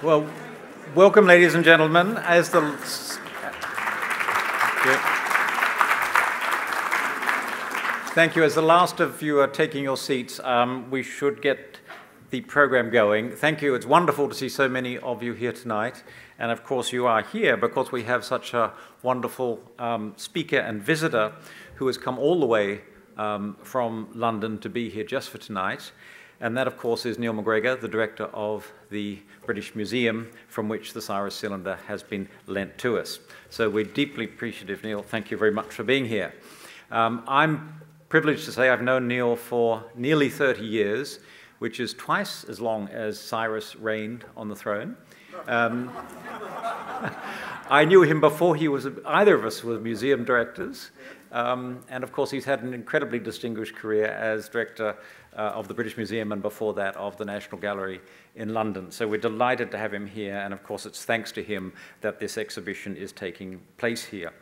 Well, welcome, ladies and gentlemen. Thank you. As the last of you are taking your seats, we should get the program going. Thank you. It's wonderful to see so many of you here tonight. And of course, you are here because we have such a wonderful speaker and visitor who has come all the way from London to be here just for tonight. And that, of course, is Neil MacGregor, the director of the British Museum, from which the Cyrus cylinder has been lent to us. So we're deeply appreciative, Neil. Thank you very much for being here. I'm privileged to say I've known Neil for nearly 30 years, which is twice as long as Cyrus reigned on the throne. I knew him before either of us were museum directors. And of course, he's had an incredibly distinguished career as director of the British Museum and before that of the National Gallery in London. So we're delighted to have him here. And of course, it's thanks to him that this exhibition is taking place here.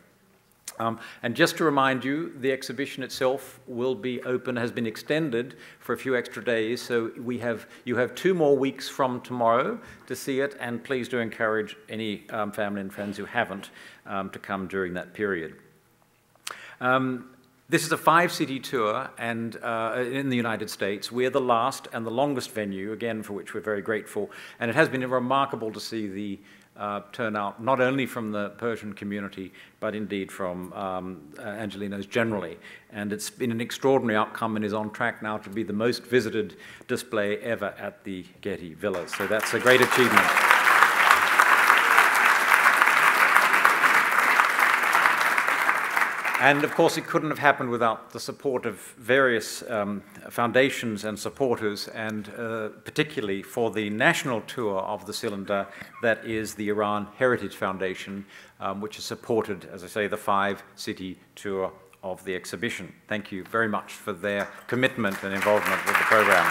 And just to remind you, the exhibition itself will be open, has been extended for a few extra days. So you have 2 more weeks from tomorrow to see it. And please do encourage any family and friends who haven't to come during that period. This is a 5-city tour and in the United States. We're the last and the longest venue, again, for which we're very grateful. And it has been remarkable to see the turnout, not only from the Persian community, but indeed from Angelenos generally. And it's been an extraordinary outcome and is on track now to be the most visited display ever at the Getty Villas. So that's a great achievement. And of course, it couldn't have happened without the support of various foundations and supporters, and particularly for the national tour of the cylinder, that is the Iran Heritage Foundation, which has supported, as I say, the 5-city tour of the exhibition. Thank you very much for their commitment and involvement with the program.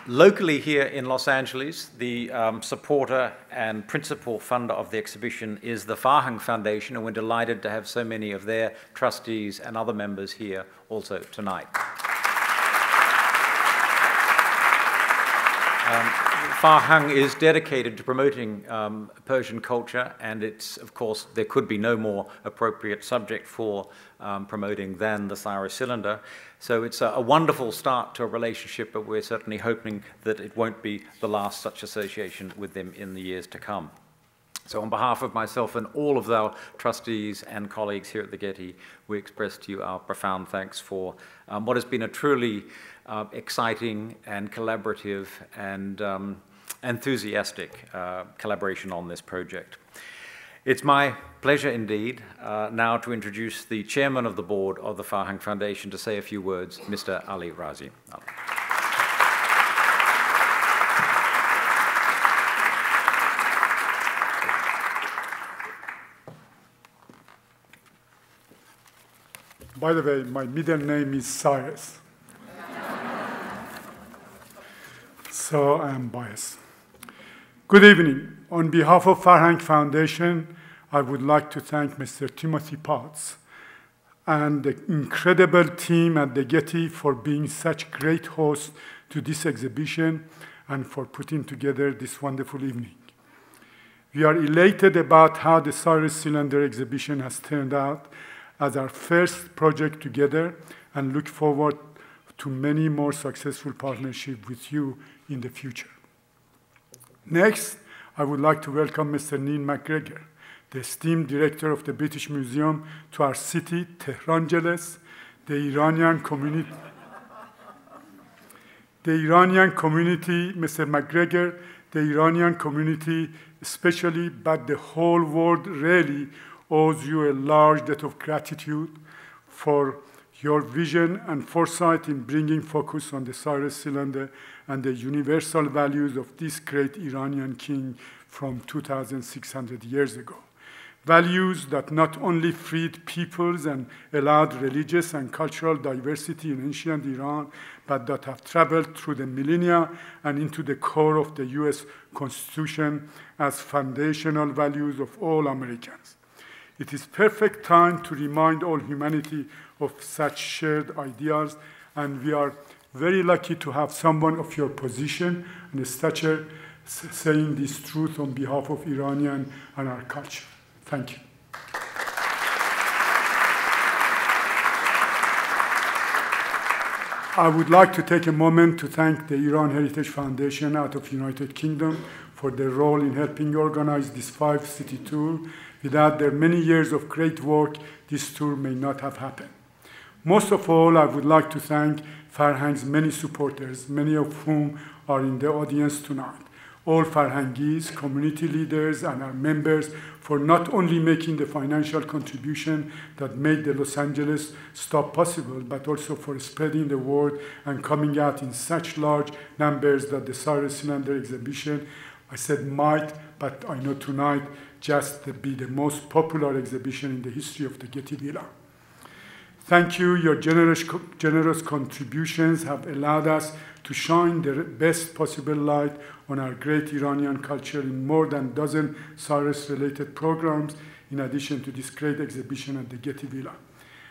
Locally here in Los Angeles, the supporter and principal funder of the exhibition is the Farhang Foundation, and we're delighted to have so many of their trustees and other members here also tonight. Farhang is dedicated to promoting Persian culture, and it's, of course, there could be no more appropriate subject for promoting than the Cyrus cylinder. So it's a wonderful start to a relationship, but we're certainly hoping that it won't be the last such association with them in the years to come. So on behalf of myself and all of our trustees and colleagues here at the Getty, we express to you our profound thanks for what has been a truly exciting and collaborative and enthusiastic collaboration on this project. It's my pleasure indeed now to introduce the chairman of the board of the Farhang Foundation to say a few words, Mr. Ali Razi. By the way, my middle name is Cyrus. So I am biased. Good evening. On behalf of Farhang Foundation, I would like to thank Mr. Timothy Potts and the incredible team at the Getty for being such great hosts to this exhibition and for putting together this wonderful evening. We are elated about how the Cyrus cylinder exhibition has turned out as our first project together and look forward to many more successful partnerships with you in the future. Next, I would like to welcome Mr. Neil MacGregor, the esteemed director of the British Museum, to our city, Tehran, the Iranian community. Mr. MacGregor, the Iranian community especially, but the whole world really owes you a large debt of gratitude for your vision and foresight in bringing focus on the Cyrus cylinder and the universal values of this great Iranian king from 2,600 years ago. Values that not only freed peoples and allowed religious and cultural diversity in ancient Iran, but that have traveled through the millennia and into the core of the US Constitution as foundational values of all Americans. It is perfect time to remind all humanity of such shared ideas, and we are very lucky to have someone of your position and stature saying this truth on behalf of Iranian and our culture. Thank you. I would like to take a moment to thank the Iran Heritage Foundation out of United Kingdom for their role in helping organize this 5-city tour. Without their many years of great work, this tour may not have happened. Most of all, I would like to thank Farhang's many supporters, many of whom are in the audience tonight. All Farhangis, community leaders, and our members for not only making the financial contribution that made the Los Angeles stop possible, but also for spreading the word and coming out in such large numbers that the Cyrus Cylinder exhibition, I said might, but I know tonight, just be the most popular exhibition in the history of the Getty Villa. Thank you. Your generous contributions have allowed us to shine the best possible light on our great Iranian culture in more than a dozen Cyrus-related programs, in addition to this great exhibition at the Getty Villa.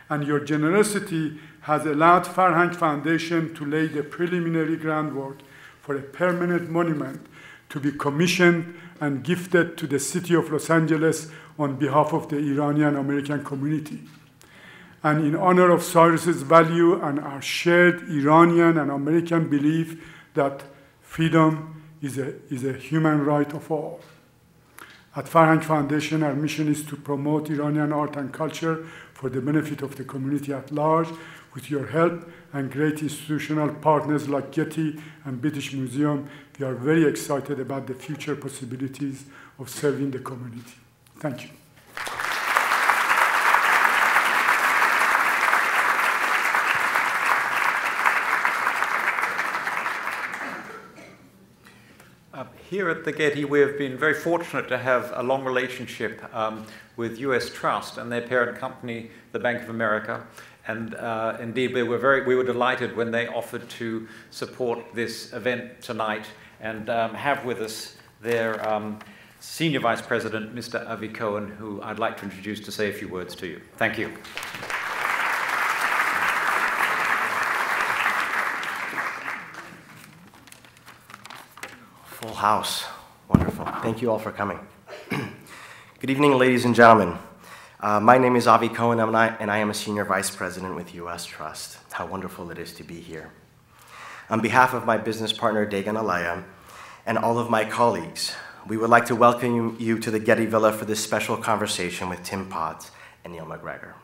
And your generosity has allowed Farhang Foundation to lay the preliminary groundwork for a permanent monument to be commissioned and gifted to the city of Los Angeles on behalf of the Iranian American community. And in honor of Cyrus's value and our shared Iranian and American belief that freedom is a human right of all. At Farhang Foundation, our mission is to promote Iranian art and culture for the benefit of the community at large. With your help and great institutional partners like Getty and British Museum, we are very excited about the future possibilities of serving the community. Thank you. Here at the Getty, we have been very fortunate to have a long relationship with US Trust and their parent company, the Bank of America. And indeed, we were delighted when they offered to support this event tonight and have with us their Senior Vice President, Mr. Avi Cohen, who I'd like to introduce to say a few words to you. Thank you. Full house. Wonderful. Thank you all for coming. Good evening, ladies and gentlemen. My name is Avi Cohen, and I am a Senior Vice President with US Trust. How wonderful it is to be here. On behalf of my business partner, Dagan Alaya, and all of my colleagues, we would like to welcome you to the Getty Villa for this special conversation with Tim Potts and Neil MacGregor.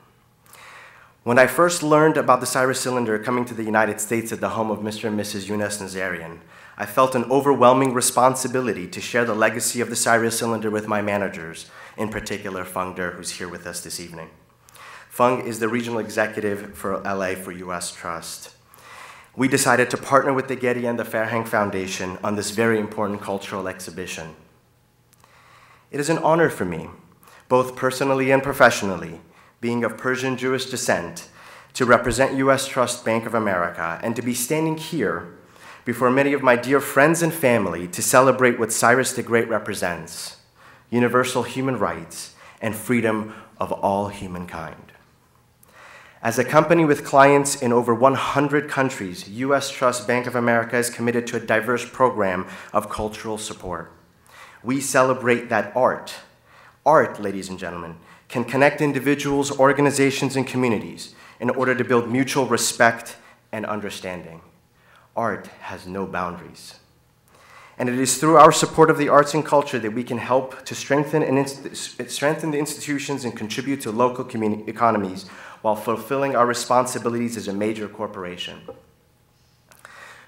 When I first learned about the Cyrus Cylinder coming to the United States at the home of Mr. and Mrs. Younes Nazarian, I felt an overwhelming responsibility to share the legacy of the Cyrus Cylinder with my managers, in particular Fung Der, who's here with us this evening. Fung is the regional executive for LA for US Trust. We decided to partner with the Getty and the Farhang Foundation on this very important cultural exhibition. It is an honor for me, both personally and professionally, being of Persian Jewish descent, to represent US Trust Bank of America and to be standing here before many of my dear friends and family to celebrate what Cyrus the Great represents: universal human rights and freedom of all humankind. As a company with clients in over 100 countries, US Trust Bank of America is committed to a diverse program of cultural support. We celebrate that art, ladies and gentlemen, can connect individuals, organizations, and communities in order to build mutual respect and understanding. Art has no boundaries. And it is through our support of the arts and culture that we can help to strengthen the institutions and contribute to local economies while fulfilling our responsibilities as a major corporation.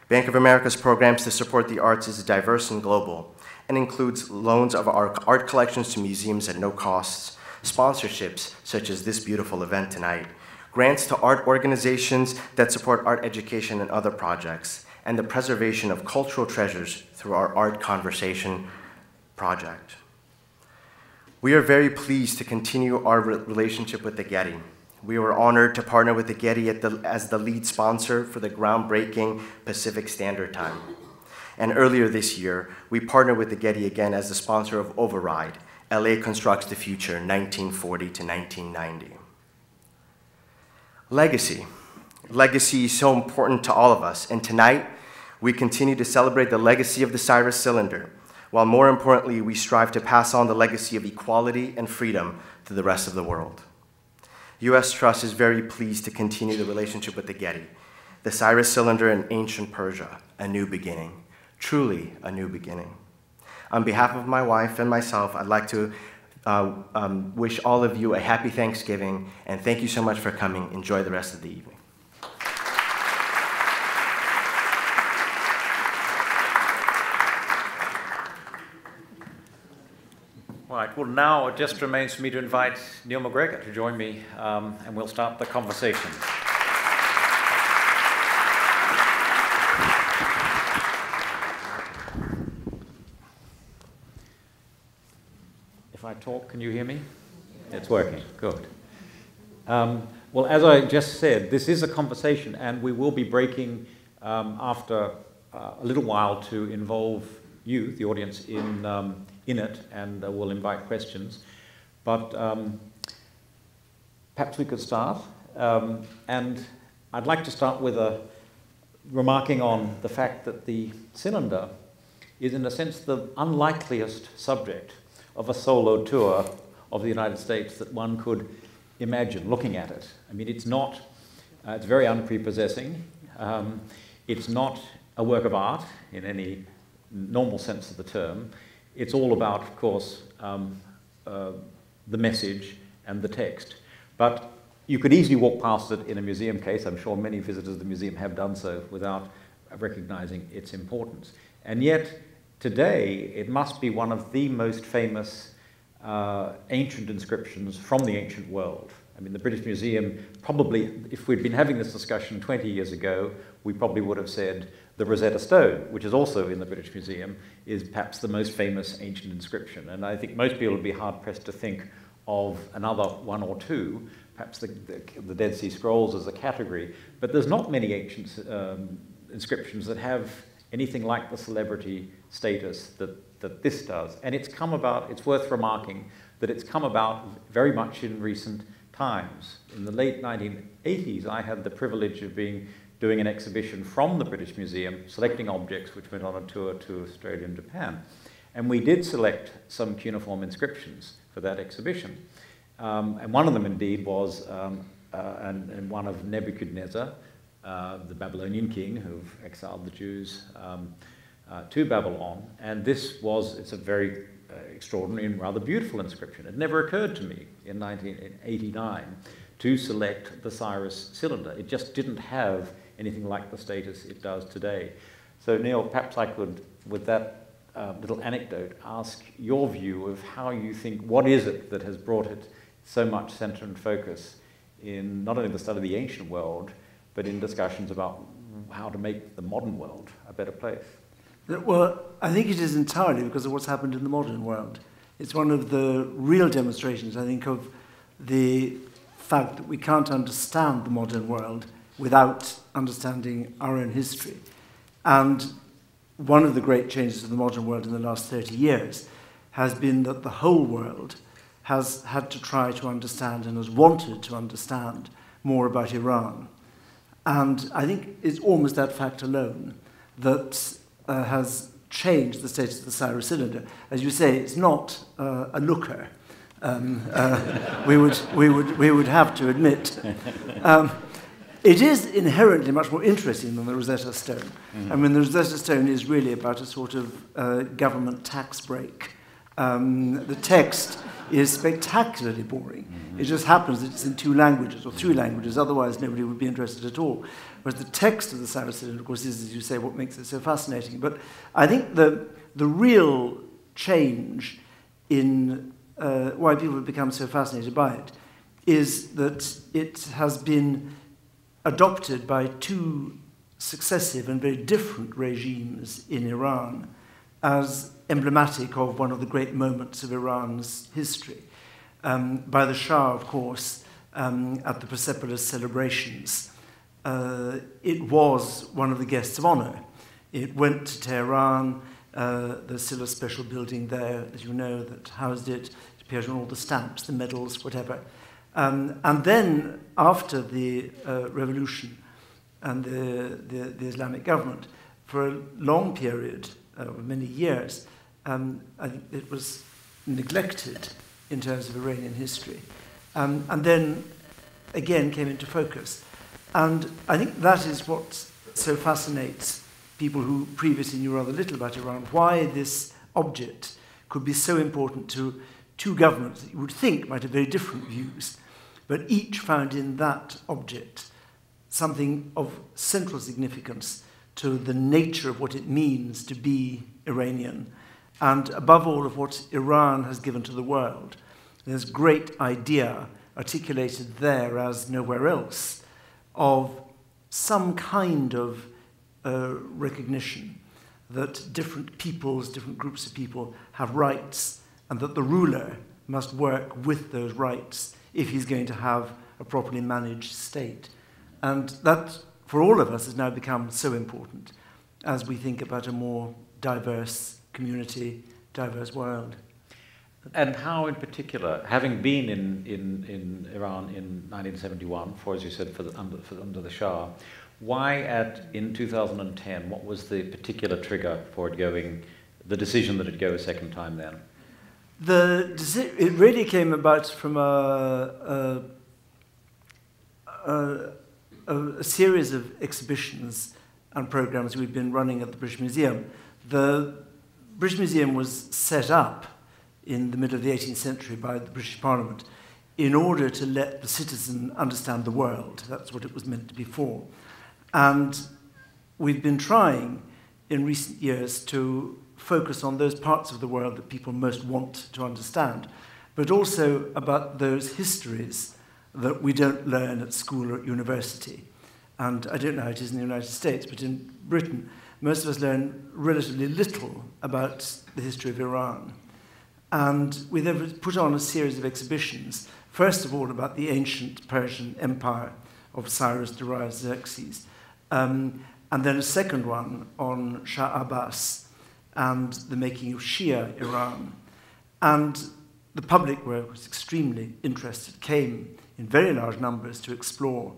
Bank of America's programs to support the arts is diverse and global and includes loans of our art collections to museums at no costs, sponsorships such as this beautiful event tonight, grants to art organizations that support art education and other projects, and the preservation of cultural treasures through our Art Conversation project. We are very pleased to continue our relationship with the Getty. We were honored to partner with the Getty as the lead sponsor for the groundbreaking Pacific Standard Time. And earlier this year, we partnered with the Getty again as the sponsor of Override, LA Constructs the Future, 1940 to 1990. Legacy. legacy is so important to all of us. And tonight, we continue to celebrate the legacy of the Cyrus cylinder, while more importantly, we strive to pass on the legacy of equality and freedom to the rest of the world. U.S. Trust is very pleased to continue the relationship with the Getty, the Cyrus cylinder in ancient Persia, a new beginning, truly a new beginning. On behalf of my wife and myself, I'd like to wish all of you a happy Thanksgiving, and thank you so much for coming. Enjoy the rest of the evening. Right, well now it just remains for me to invite Neil MacGregor to join me, and we'll start the conversation. If I talk, can you hear me? It's working, good. Well, as I just said, this is a conversation, and we will be breaking after a little while to involve you, the audience, in it, and we'll invite questions. But perhaps we could start. And I'd like to start with remarking on the fact that the cylinder is, in a sense, the unlikeliest subject of a solo tour of the United States that one could imagine looking at it. I mean, it's not, it's very unprepossessing. It's not a work of art in any normal sense of the term. It's all about, of course, the message and the text. But you could easily walk past it in a museum case. I'm sure many visitors of the museum have done so without recognizing its importance. And yet, today, it must be one of the most famous ancient inscriptions from the ancient world. I mean, the British Museum probably, if we'd been having this discussion 20 years ago, we probably would have said the Rosetta Stone, which is also in the British Museum, is perhaps the most famous ancient inscription. And I think most people would be hard-pressed to think of another one or two, perhaps the Dead Sea Scrolls as a category. But there's not many ancient inscriptions that have anything like the celebrity status that this does. And it's come about, it's worth remarking, that it's come about very much in recent times. In the late 1980s, I had the privilege of doing an exhibition from the British Museum, selecting objects which went on a tour to Australia and Japan. And we did select some cuneiform inscriptions for that exhibition. And one of them indeed was and one of Nebuchadnezzar, the Babylonian king who exiled the Jews to Babylon. And it's a very extraordinary and rather beautiful inscription. It never occurred to me in 1989 to select the Cyrus cylinder. It just didn't have anything like the status it does today. So Neil, perhaps I could, with that little anecdote, ask your view of how you think, what is it that has brought it so much center and focus in not only the study of the ancient world, but in discussions about how to make the modern world a better place? Well, I think it is entirely because of what's happened in the modern world. It's one of the real demonstrations, I think, of the fact that we can't understand the modern world without understanding our own history. And one of the great changes of the modern world in the last 30 years has been that the whole world has had to try to understand and has wanted to understand more about Iran. And I think it's almost that fact alone that has changed the status of the Cyrus cylinder. As you say, it's not a looker. We would have to admit. It is inherently much more interesting than the Rosetta Stone. Mm-hmm. I mean, the Rosetta Stone is really about a sort of government tax break. The text is spectacularly boring. Mm-hmm. It just happens that it's in 2 languages or 3 languages, otherwise nobody would be interested at all. Whereas the text of the Cyrus cylinder, of course, is, as you say, what makes it so fascinating. But I think the real change in why people have become so fascinated by it is that it has been adopted by 2 successive and very different regimes in Iran as emblematic of one of the great moments of Iran's history. By the Shah, of course, at the Persepolis celebrations, it was one of the guests of honor. It went to Tehran. There's still a special building there, as you know, that housed it. It appears on all the stamps, the medals, whatever. And then, after the revolution, and the Islamic government. For a long period, many years, I think it was neglected in terms of Iranian history. And then, again, came into focus. And I think that is what so fascinates people who previously knew rather little about Iran, why this object could be so important to two governments that you would think might have very different views, but each found in that object something of central significance to the nature of what it means to be Iranian, and above all of what Iran has given to the world. There's a great idea articulated there as nowhere else of some kind of recognition that different peoples, different groups of people have rights, and that the ruler must work with those rights if he's going to have a properly managed state. And that, for all of us, has now become so important as we think about a more diverse community, diverse world. And how, in particular, having been in Iran in 1971, for, as you said, under the Shah, why in 2010, what was the particular trigger for it going, the decision that it go a second time then? It really came about from a series of exhibitions and programs we've been running at the British Museum. The British Museum was set up in the middle of the 18th century by the British Parliament in order to let the citizen understand the world. That's what it was meant to be for. And we've been trying in recent years to focus on those parts of the world that people most want to understand, but also about those histories that we don't learn at school or at university. And I don't know how it is in the United States, but in Britain, most of us learn relatively little about the history of Iran. And we therefore put on a series of exhibitions, first of all about the ancient Persian Empire of Cyrus, Darius, Xerxes, and then a second one on Shah Abbas and the making of Shia Iran. And the public was extremely interested, came in very large numbers to explore.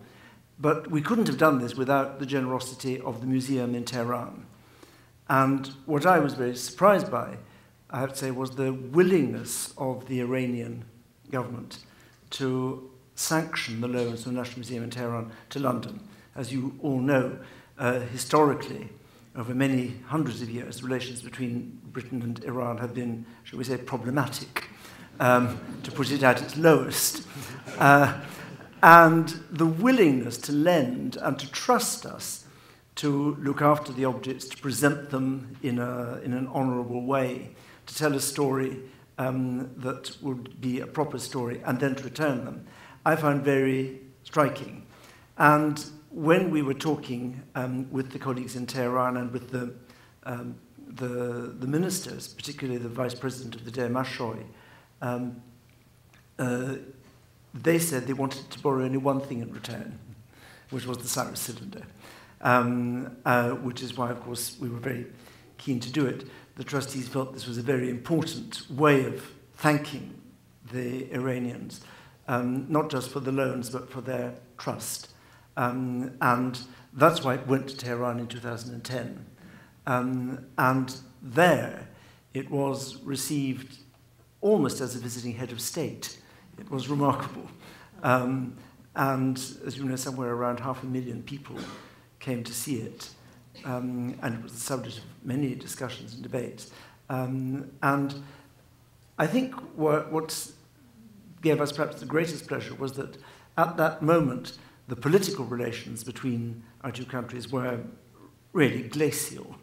But we couldn't have done this without the generosity of the museum in Tehran. And what I was very surprised by, I have to say, was the willingness of the Iranian government to sanction the loans from the National Museum in Tehran to London. As you all know, historically, over many hundreds of years, relations between Britain and Iran have been, shall we say, problematic, to put it at its lowest. And the willingness to lend and to trust us to look after the objects, to present them in an honourable way, to tell a story that would be a proper story, and then to return them, I found very striking. And when we were talking with the colleagues in Tehran and with the ministers, particularly the vice president of the Deh Mashoy, they said they wanted to borrow only one thing in return, which was the Cyrus cylinder, which is why, of course, we were very keen to do it. The trustees felt this was a very important way of thanking the Iranians, not just for the loans, but for their trust. And that's why it went to Tehran in 2010. And there it was received almost as a visiting head of state. It was remarkable. And as you know, somewhere around 500,000 people came to see it. And it was the subject of many discussions and debates. And I think what gave us perhaps the greatest pleasure was that at that moment, the political relations between our two countries were really glacial.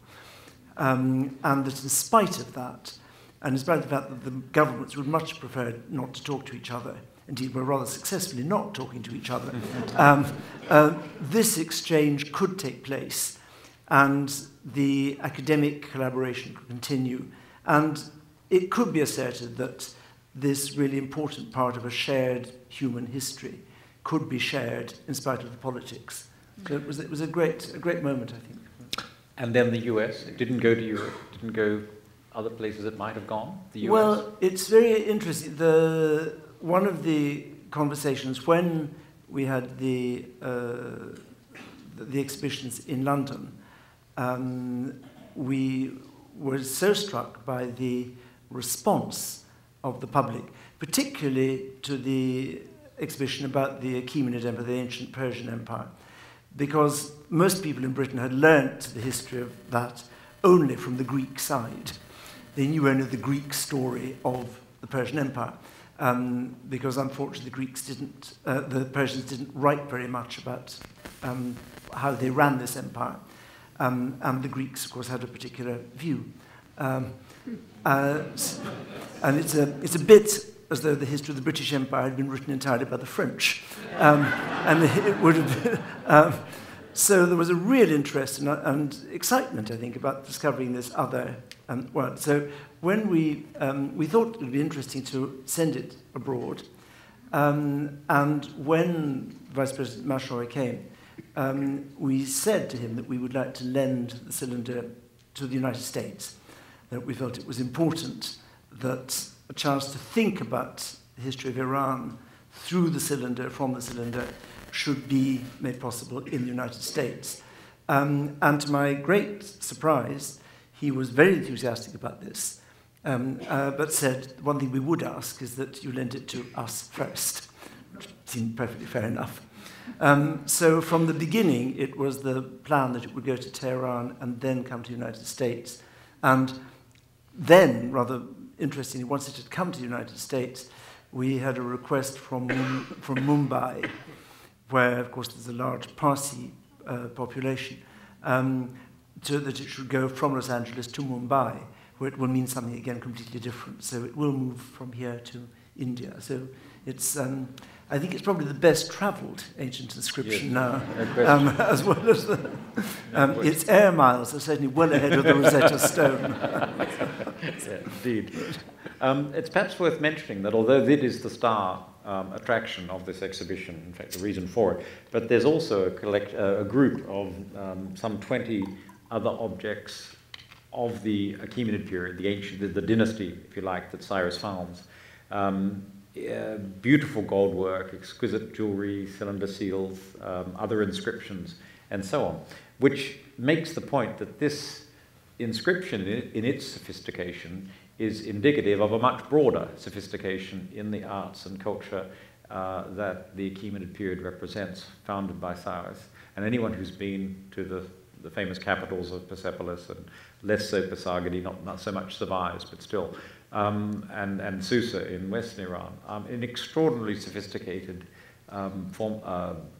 And that in spite of that, and in spite of the fact that the governments would much prefer not to talk to each other, indeed were rather successfully not talking to each other, this exchange could take place, and the academic collaboration could continue. And it could be asserted that this really important part of a shared human history could be shared in spite of the politics. So it was a great moment, I think. And then the US, it didn't go to Europe, didn't go other places it might have gone, the US? Well, it's very interesting. One of the conversations when we had the the exhibitions in London, we were so struck by the response of the public, particularly to the exhibition about the Achaemenid Empire, the ancient Persian Empire, because most people in Britain had learnt the history of that only from the Greek side. They knew only the Greek story of the Persian Empire, because unfortunately the Persians didn't write very much about how they ran this empire, and the Greeks, of course, had a particular view. And it's a bit as though the history of the British Empire had been written entirely by the French. And it would have been, so there was a real interest and excitement, I think, about discovering this other world. So when we thought it would be interesting to send it abroad, and when Vice President Mashawi came, we said to him that we would like to lend the cylinder to the United States, that we felt it was important that a chance to think about the history of Iran through the cylinder, from the cylinder, should be made possible in the United States. And to my great surprise, he was very enthusiastic about this, but said one thing we would ask is that you lend it to us first, which seemed perfectly fair enough. So from the beginning, it was the plan that it would go to Tehran and then come to the United States. And then, rather interestingly, once it had come to the United States, we had a request from Mumbai, where, of course, there's a large Parsi population, that it should go from Los Angeles to Mumbai, where it will mean something, again, completely different. So it will move from here to India. So it's, I think it's probably the best-travelled ancient inscription now, as well as its air miles are certainly well ahead of the Rosetta Stone. Yeah, indeed. It's perhaps worth mentioning that although that is the star attraction of this exhibition, in fact, the reason for it, but there's also a group of some 20 other objects of the Achaemenid period, the dynasty, if you like, that Cyrus founds. Beautiful gold work, exquisite jewelry, cylinder seals, other inscriptions, and so on, which makes the point that this inscription, in its sophistication, is indicative of a much broader sophistication in the arts and culture that the Achaemenid period represents, founded by Cyrus. And anyone who's been to the famous capitals of Persepolis, and less so Pasargadae, not so much Savai's, but still, and Susa in western Iran, an extraordinarily sophisticated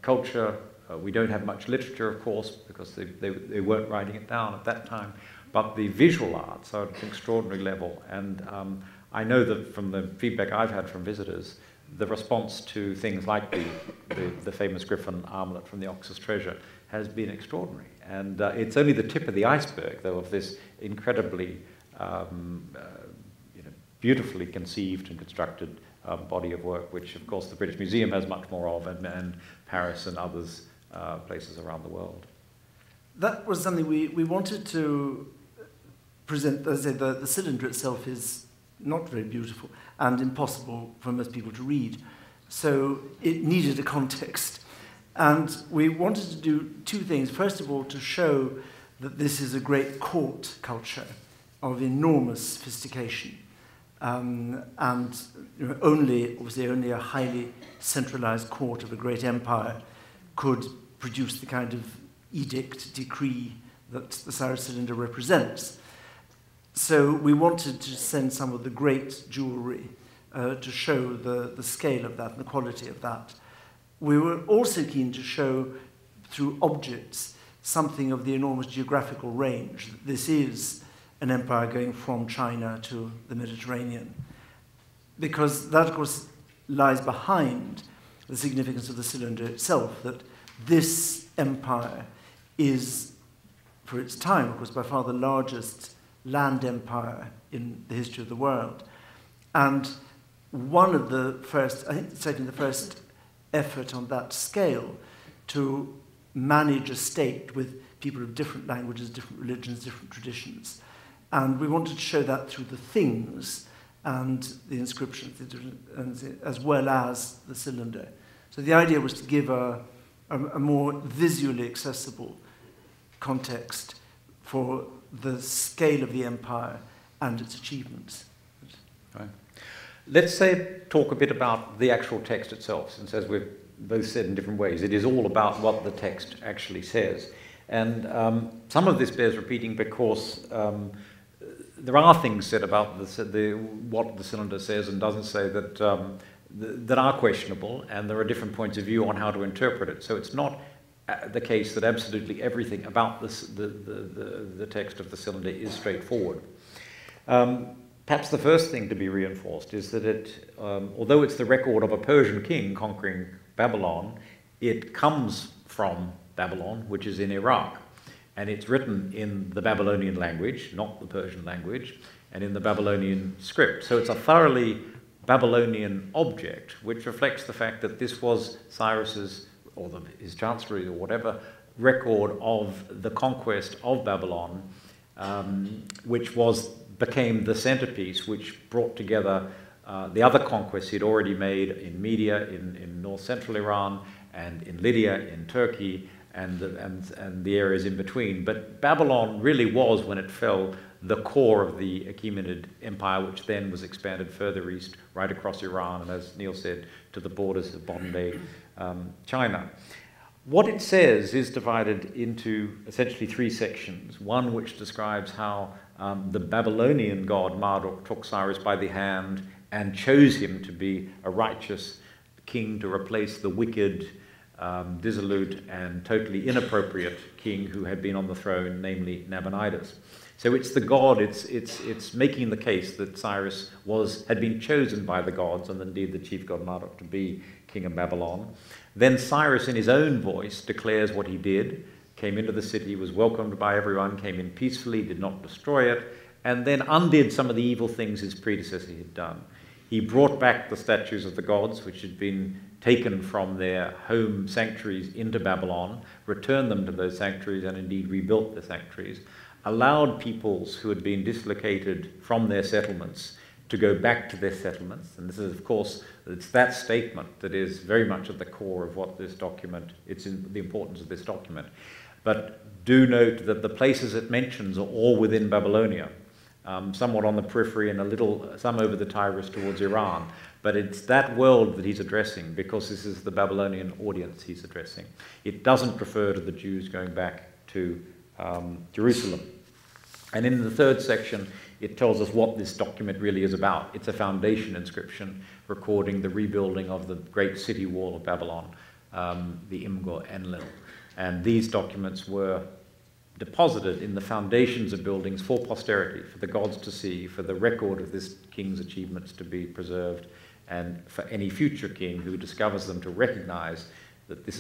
culture. We don't have much literature, of course, because they weren't writing it down at that time, but the visual arts are at an extraordinary level. And I know that from the feedback I've had from visitors, the response to things like the famous Griffin armlet from the Oxus treasure has been extraordinary. And it's only the tip of the iceberg, though, of this incredibly beautifully conceived and constructed body of work, which, of course, the British Museum has much more of, and Paris and others places around the world. That was something we wanted to present. As I say, the cylinder itself is not very beautiful and impossible for most people to read. So it needed a context. And we wanted to do two things. First of all, to show that this is a great court culture of enormous sophistication. And obviously only a highly centralized court of a great empire could produce the kind of edict, decree that the Cyrus cylinder represents. So we wanted to send some of the great jewelry to show the scale of that and the quality of that. We were also keen to show through objects something of the enormous geographical range. This is an empire going from China to the Mediterranean, because that, of course, lies behind the significance of the cylinder itself, that this empire is, for its time, of course, by far the largest land empire in the history of the world. And one of the first, I think certainly the first effort on that scale to manage a state with people of different languages, different religions, different traditions. And we wanted to show that through the things and the inscriptions, as well as the cylinder. So the idea was to give a a more visually accessible context for the scale of the empire and its achievements. Right. Let's talk a bit about the actual text itself, since as we've both said in different ways, it is all about what the text actually says. And some of this bears repeating because there are things said about what the cylinder says and doesn't say that are questionable, and there are different points of view on how to interpret it. So it's not the case that absolutely everything about the text of the cylinder is straightforward. Perhaps the first thing to be reinforced is that it, although it's the record of a Persian king conquering Babylon, it comes from Babylon, which is in Iraq. And it's written in the Babylonian language, not the Persian language, and in the Babylonian script. So it's a thoroughly Babylonian object, which reflects the fact that this was Cyrus's, or his chancellery, or whatever, record of the conquest of Babylon, which became the centerpiece, which brought together the other conquests he'd already made in Media, in north-central Iran, and in Lydia, in Turkey, and the areas in between. But Babylon really was, when it fell, the core of the Achaemenid Empire, which then was expanded further east, right across Iran, and as Neil said, to the borders of modern-day China. What it says is divided into essentially three sections. One which describes how the Babylonian god Marduk took Cyrus by the hand and chose him to be a righteous king to replace the wicked, dissolute, and totally inappropriate king who had been on the throne, namely Nabonidus. So it's the god, it's making the case that Cyrus had been chosen by the gods, and indeed the chief god Marduk, to be king of Babylon. Then Cyrus, in his own voice, declares what he did, came into the city, was welcomed by everyone, came in peacefully, did not destroy it, and then undid some of the evil things his predecessor had done. He brought back the statues of the gods, which had been taken from their home sanctuaries into Babylon, returned them to those sanctuaries, and indeed rebuilt the sanctuaries, allowed peoples who had been dislocated from their settlements to go back to their settlements. And this is, of course, it's that statement that is very much at the core of what this document, it's in the importance of this document. But do note that the places it mentions are all within Babylonia, somewhat on the periphery and some over the Tigris towards Iran. But it's that world that he's addressing, because this is the Babylonian audience he's addressing. It doesn't refer to the Jews going back to Jerusalem. And in the third section, it tells us what this document really is about. It's a foundation inscription recording the rebuilding of the great city wall of Babylon, the Imgur Enlil. And these documents were deposited in the foundations of buildings for posterity, for the gods to see, for the record of this king's achievements to be preserved, and for any future king who discovers them to recognize that this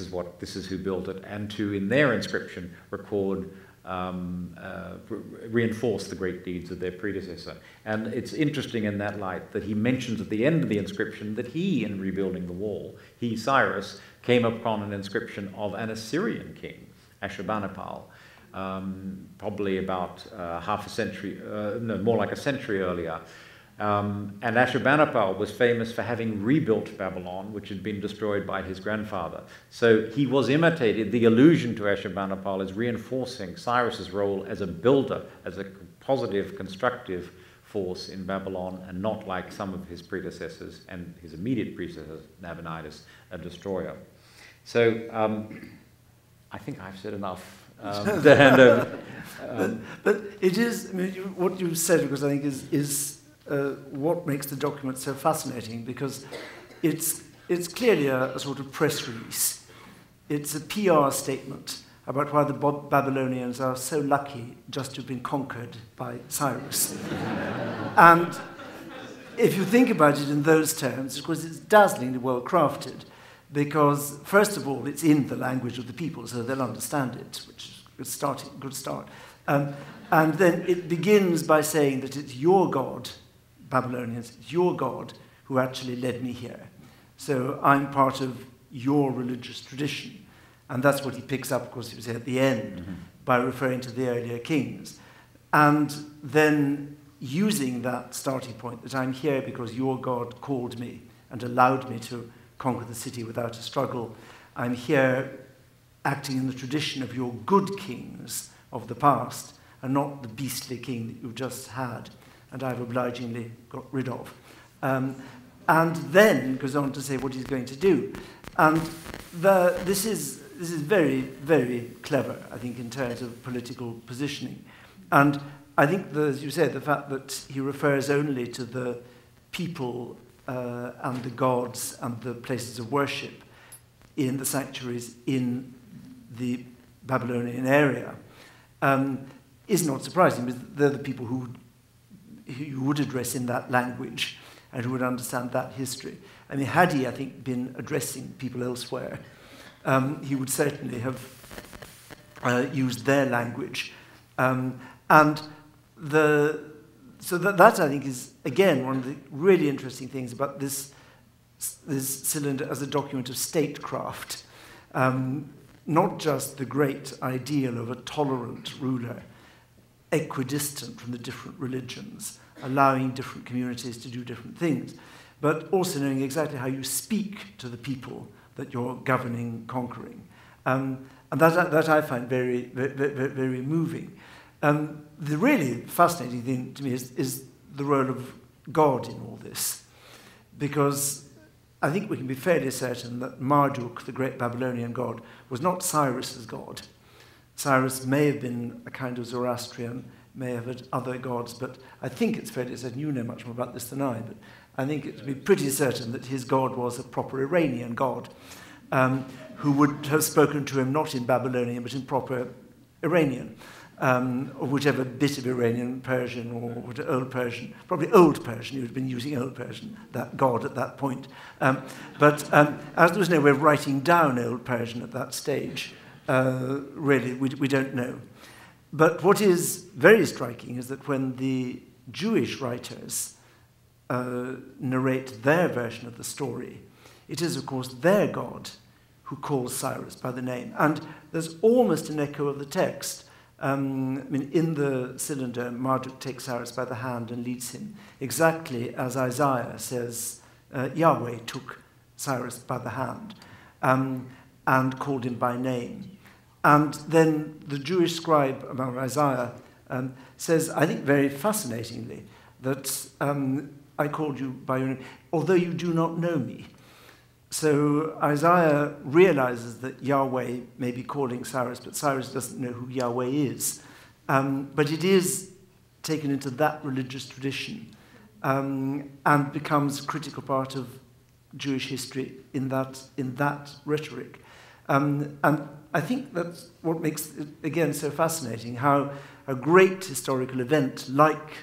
is who built it, and to, in their inscription, record, reinforce the great deeds of their predecessor. And it's interesting in that light that he mentions at the end of the inscription that he, in rebuilding the wall, he, Cyrus, came upon an inscription of an Assyrian king, Ashurbanipal, probably about half a century, more like a century earlier. And Ashurbanipal was famous for having rebuilt Babylon, which had been destroyed by his grandfather. So he was imitated. The allusion to Ashurbanipal is reinforcing Cyrus's role as a builder, as a positive, constructive force in Babylon, and not like some of his predecessors and his immediate predecessor, Nabonidus, a destroyer. So I think I've said enough. To hand over. But it is, I mean, what you said, because I think is what makes the document so fascinating, because it's clearly a sort of press release. It's a PR statement about why the Babylonians are so lucky just to have been conquered by Cyrus. And if you think about it in those terms, of course, it's dazzlingly well crafted, because first of all, it's in the language of the people, so they'll understand it, which is a good start. And then it begins by saying that it's your God, Babylonians, it's your God who actually led me here. So I'm part of your religious tradition. And that's what he picks up, of course, he was at the end, by referring to the earlier kings. And then using that starting point, that I'm here because your God called me and allowed me to conquer the city without a struggle. I'm here acting in the tradition of your good kings of the past, and not the beastly king that you've just had, and I've obligingly got rid of. And then goes on to say what he's going to do. And this is very, very clever, I think, in terms of political positioning. And I think, as you said, the fact that he refers only to the people and the gods and the places of worship in the sanctuaries in the Babylonian area is not surprising, because they're the people who you would address in that language and who would understand that history. I mean, had he, I think, been addressing people elsewhere, he would certainly have used their language. So that, I think, is, again, one of the really interesting things about this cylinder as a document of statecraft. Not just the great ideal of a tolerant ruler, equidistant from the different religions, allowing different communities to do different things, but also knowing exactly how you speak to the people that you're governing, conquering. And that I find very, very, very moving. The really fascinating thing to me is the role of God in all this, because I think we can be fairly certain that Marduk, the great Babylonian god, was not Cyrus's god. Cyrus may have been a kind of Zoroastrian, may have had other gods, but I think it's fairly certain, you know much more about this than I, but I think it would be pretty certain that his god was a proper Iranian god, who would have spoken to him not in Babylonian, but in proper Iranian, or whichever bit of Iranian, Persian, or Old Persian, probably Old Persian, he would have been using Old Persian, that god at that point. But as there was no way of writing down Old Persian at that stage, really, we don't know. But what is very striking is that when the Jewish writers narrate their version of the story, it is, of course, their God who calls Cyrus by the name. And there's almost an echo of the text. I mean, in the cylinder, Marduk takes Cyrus by the hand and leads him, exactly as Isaiah says Yahweh took Cyrus by the hand and called him by name. And then the Jewish scribe about Isaiah says, I think very fascinatingly, that I called you by your name, although you do not know me. So Isaiah realizes that Yahweh may be calling Cyrus, but Cyrus doesn't know who Yahweh is. But it is taken into that religious tradition and becomes a critical part of Jewish history in that rhetoric. And I think that's what makes it, again, so fascinating, how a great historical event like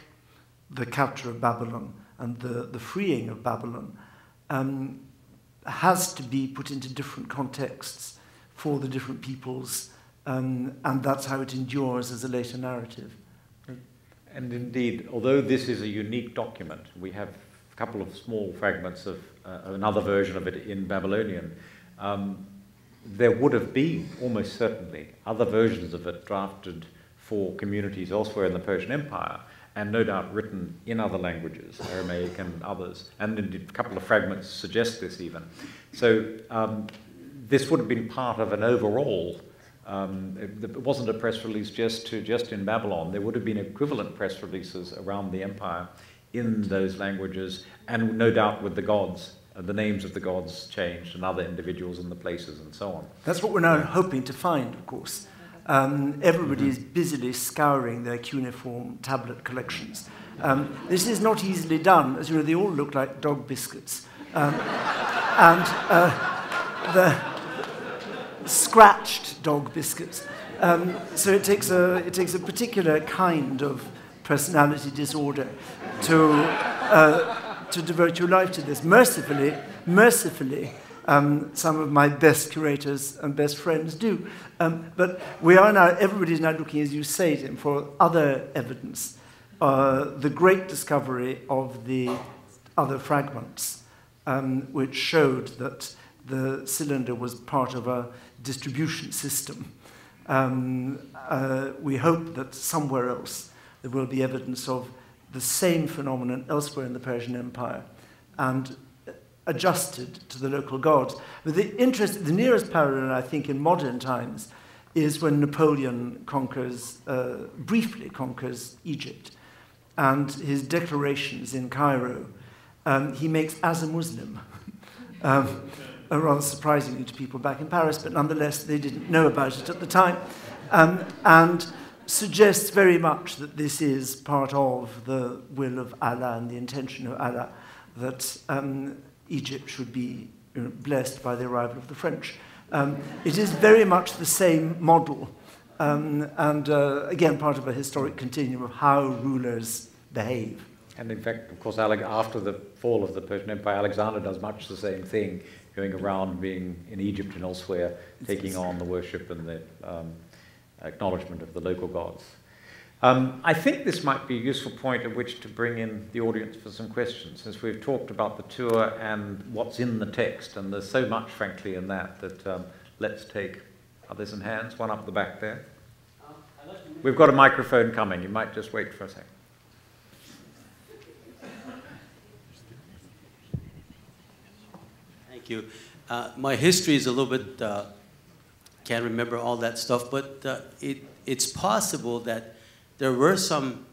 the capture of Babylon and the freeing of Babylon has to be put into different contexts for the different peoples, and that's how it endures as a later narrative. And indeed, although this is a unique document, we have a couple of small fragments of another version of it in Babylonian. There would have been, almost certainly, other versions of it drafted for communities elsewhere in the Persian Empire, and no doubt written in other languages, Aramaic and others. And indeed, a couple of fragments suggest this even. So this would have been part of an overall, it wasn't a press release just in Babylon. There would have been equivalent press releases around the empire in those languages, and no doubt with the gods. The names of the gods changed, and other individuals and the places and so on. That's what we're now hoping to find, of course. Everybody is busily scouring their cuneiform tablet collections. This is not easily done. As you know, they all look like dog biscuits. And the scratched dog biscuits. So it takes a particular kind of personality disorder to devote your life to this. Mercifully, some of my best curators and best friends do. But we are now, everybody's now looking, as you say, Tim, for other evidence. The great discovery of the other fragments, which showed that the cylinder was part of a distribution system. We hope that somewhere else there will be evidence of the same phenomenon elsewhere in the Persian Empire. And adjusted to the local gods. But the nearest parallel, I think, in modern times is when Napoleon briefly conquers Egypt. And his declarations in Cairo, he makes as a Muslim, rather surprisingly to people back in Paris, but nonetheless they didn't know about it at the time, and suggests very much that this is part of the will of Allah and the intention of Allah that Egypt should be blessed by the arrival of the French. It is very much the same model, and again, part of a historic continuum of how rulers behave. And in fact, of course, after the fall of the Persian Empire, Alexander does much the same thing, going around being in Egypt and elsewhere, taking on the worship and the acknowledgement of the local gods. I think this might be a useful point at which to bring in the audience for some questions, since we've talked about the tour and what's in the text, and there's so much, frankly, in that let's take, are there some hands? One up the back there. We've got a microphone coming. You might just wait for a second. Thank you. My history is a little bit, can't remember all that stuff, but it's possible that there were some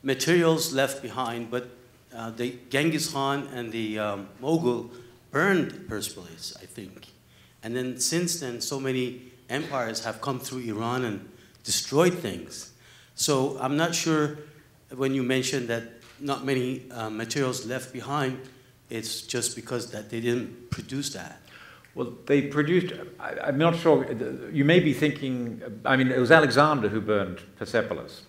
materials left behind, but the Genghis Khan and the Mughal burned Persepolis, I think. And then since then, so many empires have come through Iran and destroyed things. So I'm not sure when you mentioned that not many materials left behind, it's just because that they didn't produce that. Well, they produced, I'm not sure, you may be thinking, I mean, it was Alexander who burned Persepolis.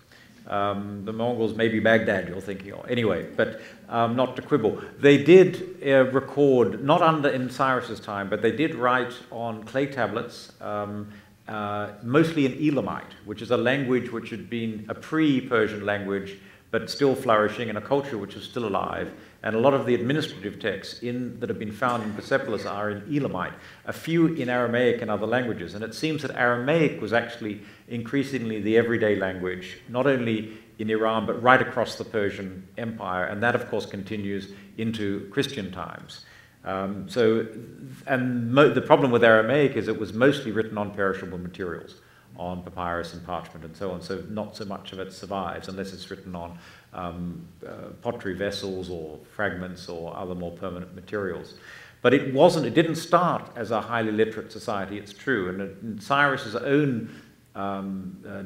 The Mongols, maybe Baghdad you're thinking of. Anyway, but not to quibble. They did record, not in Cyrus's time, but they did write on clay tablets, mostly in Elamite, which is a language which had been a pre-Persian language, but still flourishing in a culture which was still alive. And a lot of the administrative texts that have been found in Persepolis are in Elamite, a few in Aramaic and other languages. And it seems that Aramaic was actually increasingly the everyday language, not only in Iran, but right across the Persian Empire. And that, of course, continues into Christian times. The problem with Aramaic is it was mostly written on perishable materials, on papyrus and parchment and so on, so not so much of it survives unless it's written on pottery vessels or fragments or other more permanent materials. But it didn't start as a highly literate society, it's true. And in Cyrus's own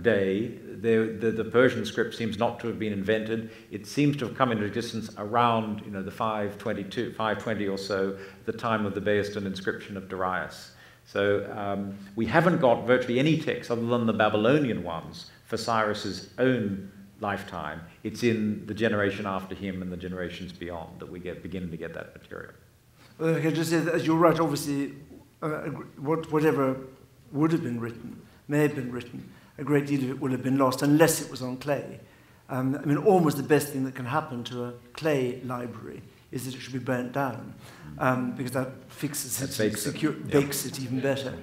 day, the Persian script seems not to have been invented. It seems to have come into existence around the 520 or so, the time of the Behistun inscription of Darius. So we haven't got virtually any texts other than the Babylonian ones for Cyrus's own lifetime. It's in the generation after him and the generations beyond that we begin to get that material. Well, I can just say that, as you're right, obviously, whatever would have been written, may have been written, a great deal of it would have been lost unless it was on clay. I mean, almost the best thing that can happen to a clay library is that it should be burnt down, because that fixes it, bakes it even better.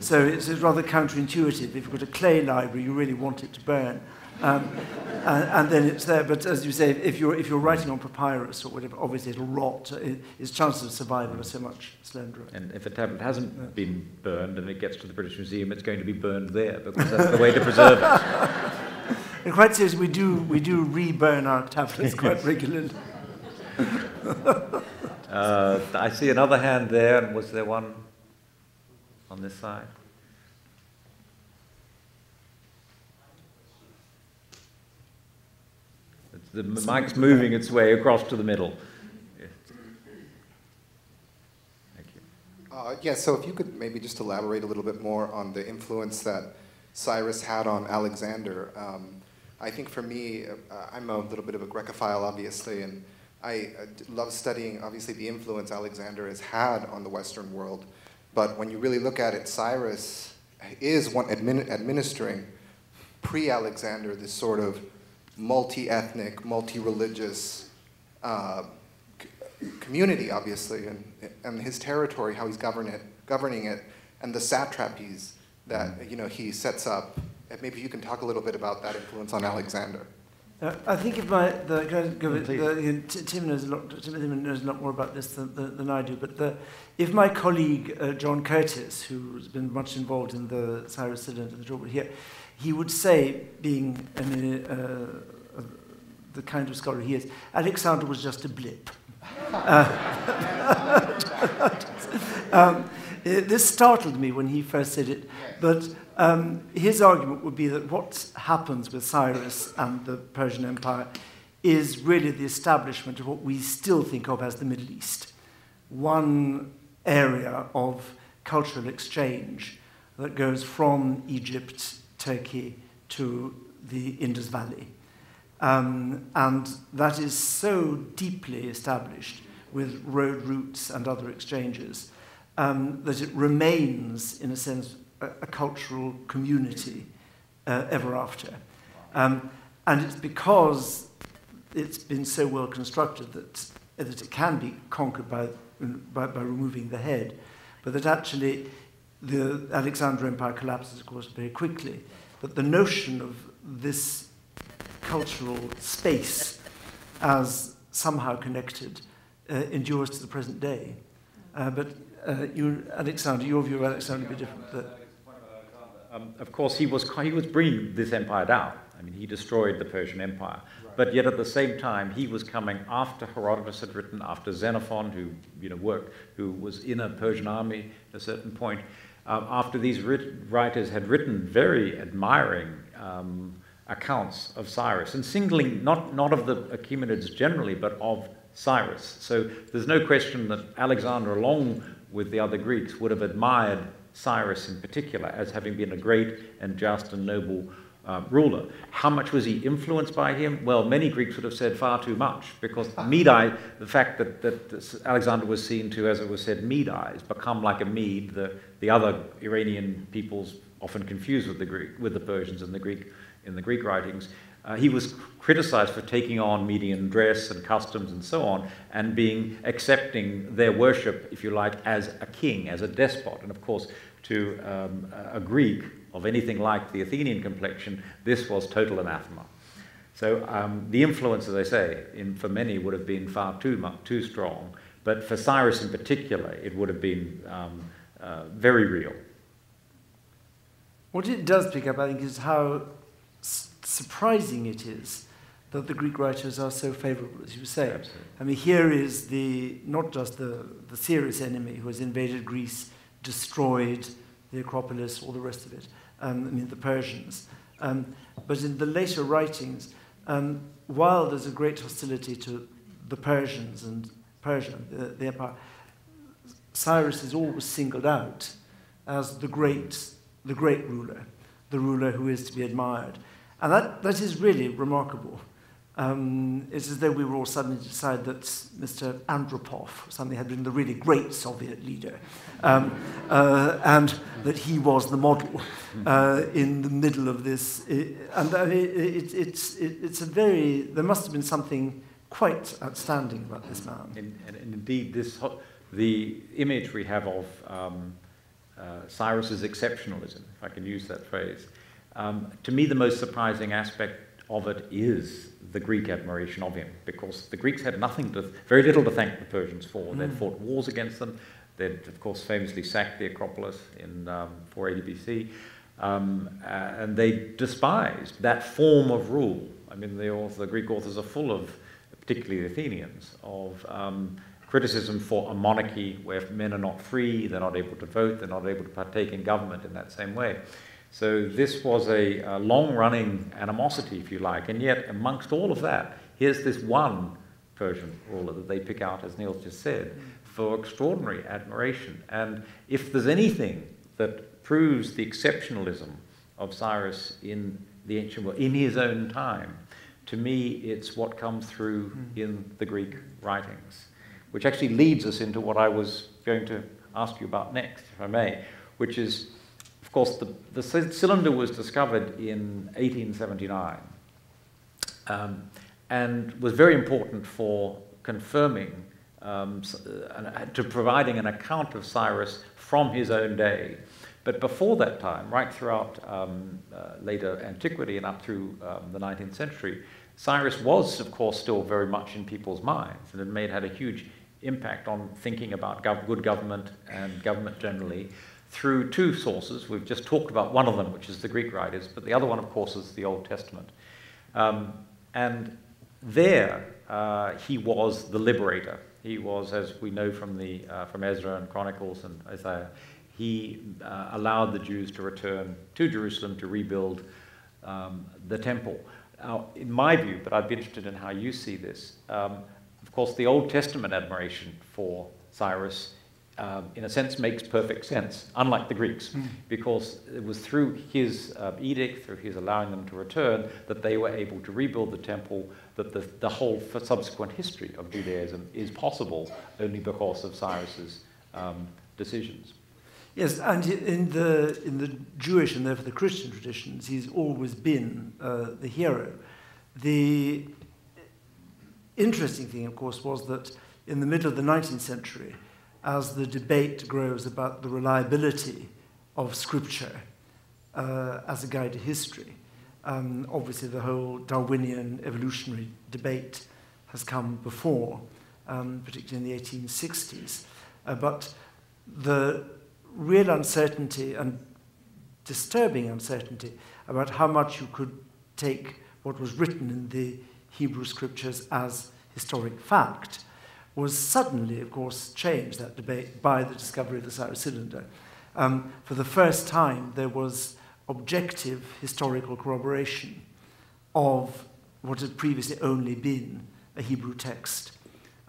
So it's rather counterintuitive. If you've got a clay library, you really want it to burn. And then it's there. But as you say, if you're writing on papyrus or whatever, obviously it'll rot. Its chances of survival are so much slenderer. And if a tablet hasn't been burned and it gets to the British Museum, it's going to be burned there because that's the way to preserve it. And quite seriously, we do re-burn our tablets quite regularly. I see another hand there, and was there one on this side? The mic's moving its way across to the middle. Thank you. Yeah, so if you could maybe just elaborate a little bit more on the influence that Cyrus had on Alexander. I think for me, I'm a little bit of a Grecophile, obviously, and I love studying, obviously, the influence Alexander has had on the Western world. But when you really look at it, Cyrus is administering, pre-Alexander, this sort of multi-ethnic, multi-religious community, obviously, and his territory, how he's governing it, and the satrapies that he sets up. Maybe you can talk a little bit about that influence on Alexander. I think if Tim knows a lot more about this than I do, but if my colleague John Curtis, who's been much involved in the Cyrus cylinder here, he would say, being the kind of scholar he is, Alexander was just a blip. This startled me when he first said it, but his argument would be that what happens with Cyrus and the Persian Empire is really the establishment of what we still think of as the Middle East, one area of cultural exchange that goes from Egypt, Turkey, to the Indus Valley. And that is so deeply established with road routes and other exchanges that it remains, in a sense, a cultural community ever after. And it's because it's been so well constructed that it can be conquered by removing the head, but that actually the Alexander Empire collapses, of course, very quickly. But the notion of this cultural space as somehow connected endures to the present day. But you, Alexander, your view of Alexander would be different. Of course, he was bringing this empire down. I mean, he destroyed the Persian Empire. Right. But yet at the same time, he was coming after Herodotus had written, after Xenophon, who was in a Persian army at a certain point, after these writers had written very admiring accounts of Cyrus, and singling not of the Achaemenids generally, but of Cyrus. So there's no question that Alexander, along with the other Greeks, would have admired Cyrus in particular as having been a great and just and noble ruler. How much was he influenced by him? Well, many Greeks would have said far too much, because Mede, the fact that Alexander was seen to, as it was said, Medize, become like a Mede, the other Iranian peoples often confused with the Persians in the Greek writings. He was criticized for taking on Median dress and customs and so on, and accepting their worship, if you like, as a king, as a despot. And of course, to a Greek of anything like the Athenian complexion, this was total anathema. So the influence, as I say, for many would have been far too strong, but for Cyrus in particular, it would have been very real. What it does pick up, I think, is how surprising it is that the Greek writers are so favorable, as you say. Absolutely. I mean, here is not just the serious enemy who has invaded Greece, destroyed the Acropolis, all the rest of it, the Persians. But in the later writings, while there's a great hostility to the Persians and Persia, the empire, Cyrus is always singled out as the great ruler, the ruler who is to be admired. And that is really remarkable. It's as though we were all suddenly to decide that Mr. Andropov suddenly had been the really great Soviet leader, and that he was the model in the middle of this. There must have been something quite outstanding about this man. And indeed, the image we have of Cyrus's exceptionalism, if I can use that phrase, to me the most surprising aspect of it is the Greek admiration of him, because the Greeks had very little to thank the Persians for. They'd fought wars against them. They'd, of course, famously sacked the Acropolis in 480 BC, and they despised that form of rule. I mean, the Greek authors are full of, particularly the Athenians, of criticism for a monarchy where men are not free, they're not able to vote, they're not able to partake in government in that same way. So this was a long-running animosity, if you like, and yet amongst all of that, here's this one Persian ruler that they pick out, as Neil just said, for extraordinary admiration. And if there's anything that proves the exceptionalism of Cyrus in the ancient world, in his own time, to me it's what comes through in the Greek writings, which actually leads us into what I was going to ask you about next, if I may, which is, of course, the cylinder was discovered in 1879 and was very important for confirming, to providing an account of Cyrus from his own day. But before that time, right throughout later antiquity and up through the 19th century, Cyrus was, of course, still very much in people's minds, and it had a huge impact on thinking about good government and government generally through two sources. We've just talked about one of them, which is the Greek writers, but the other one, of course, is the Old Testament. And there, he was the liberator. He was, as we know from Ezra and Chronicles and Isaiah, he allowed the Jews to return to Jerusalem to rebuild the temple. Now, in my view, but I'd be interested in how you see this, of course, the Old Testament admiration for Cyrus, in a sense, makes perfect sense, unlike the Greeks, because it was through his edict, through his allowing them to return, that they were able to rebuild the temple, that the whole subsequent history of Judaism is possible only because of Cyrus's decisions. Yes, and in the Jewish and therefore the Christian traditions, he's always been the hero. The interesting thing, of course, was that in the middle of the 19th century, as the debate grows about the reliability of Scripture as a guide to history, obviously the whole Darwinian evolutionary debate has come before, particularly in the 1860s. But the real uncertainty and disturbing uncertainty about how much you could take what was written in the Hebrew Scriptures as historic fact was suddenly, of course, changed, that debate, by the discovery of the Cyrus cylinder. For the first time, there was objective historical corroboration of what had previously only been a Hebrew text.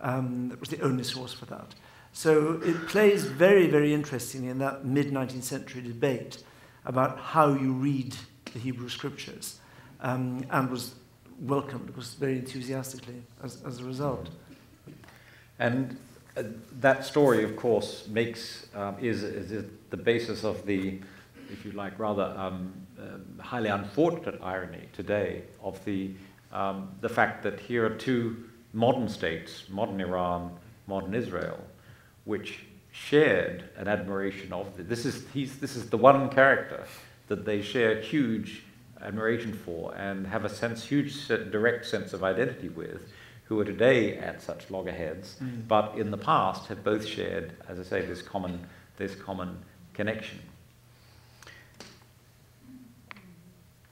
That was the only source for that. So it plays very, very interestingly in that mid-19th century debate about how you read the Hebrew Scriptures, and was welcomed, of course, very enthusiastically as a result. And that story, of course, is the basis of the, if you like, rather highly unfortunate irony today of the fact that here are two modern states, modern Iran, modern Israel, which shared an admiration of this is the one character that they share huge admiration for and have a huge direct sense of identity with, who are today at such loggerheads, but in the past have both shared, as I say, this common connection.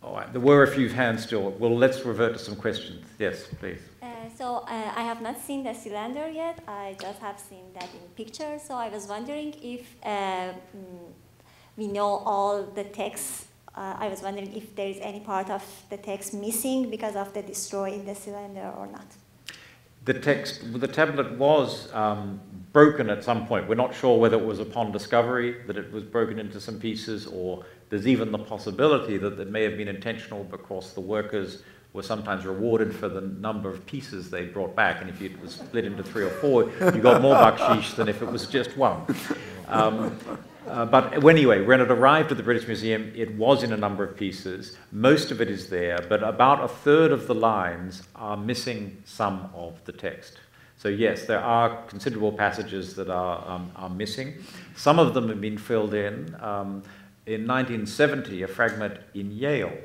All right, there were a few hands still. Well, let's revert to some questions. Yes, please. So I have not seen the cylinder yet. I just have seen that in pictures. So I was wondering if we know all the text. I was wondering if there is any part of the text missing because of the destroying the cylinder or not. The tablet was broken at some point. We're not sure whether it was upon discovery that it was broken into some pieces, or there's even the possibility that it may have been intentional because the workers were sometimes rewarded for the number of pieces they brought back, and if it was split into 3 or 4, you got more bakshish than if it was just one. But anyway, when it arrived at the British Museum, it was in a number of pieces. Most of it is there, but about a third of the lines are missing some of the text. So yes, there are considerable passages that are missing. Some of them have been filled in. In 1970, a fragment in Yale,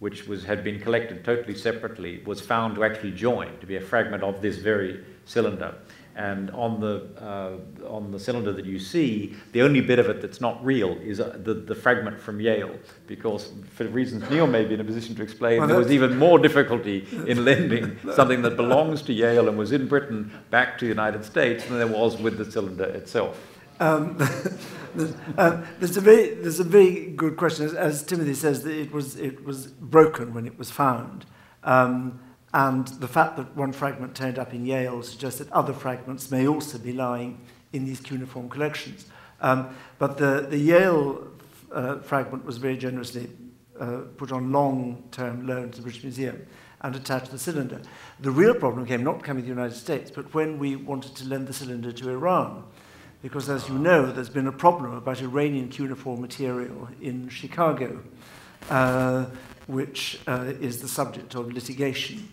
which had been collected totally separately, was found to actually join, to be a fragment of this very cylinder. And on the cylinder that you see, the only bit of it that's not real is the fragment from Yale, because for reasons Neil may be in a position to explain, there was even more difficulty in lending something that belongs to Yale and was in Britain back to the United States than there was with the cylinder itself. There's a very good question. As Timothy says, that it was broken when it was found. And the fact that one fragment turned up in Yale suggests that other fragments may also be lying in these cuneiform collections. But the Yale fragment was very generously put on long-term loan to the British Museum and attached to the cylinder. The real problem came not coming to the United States, but when we wanted to lend the cylinder to Iran. Because, as you know, there's been a problem about Iranian cuneiform material in Chicago, which is the subject of litigation.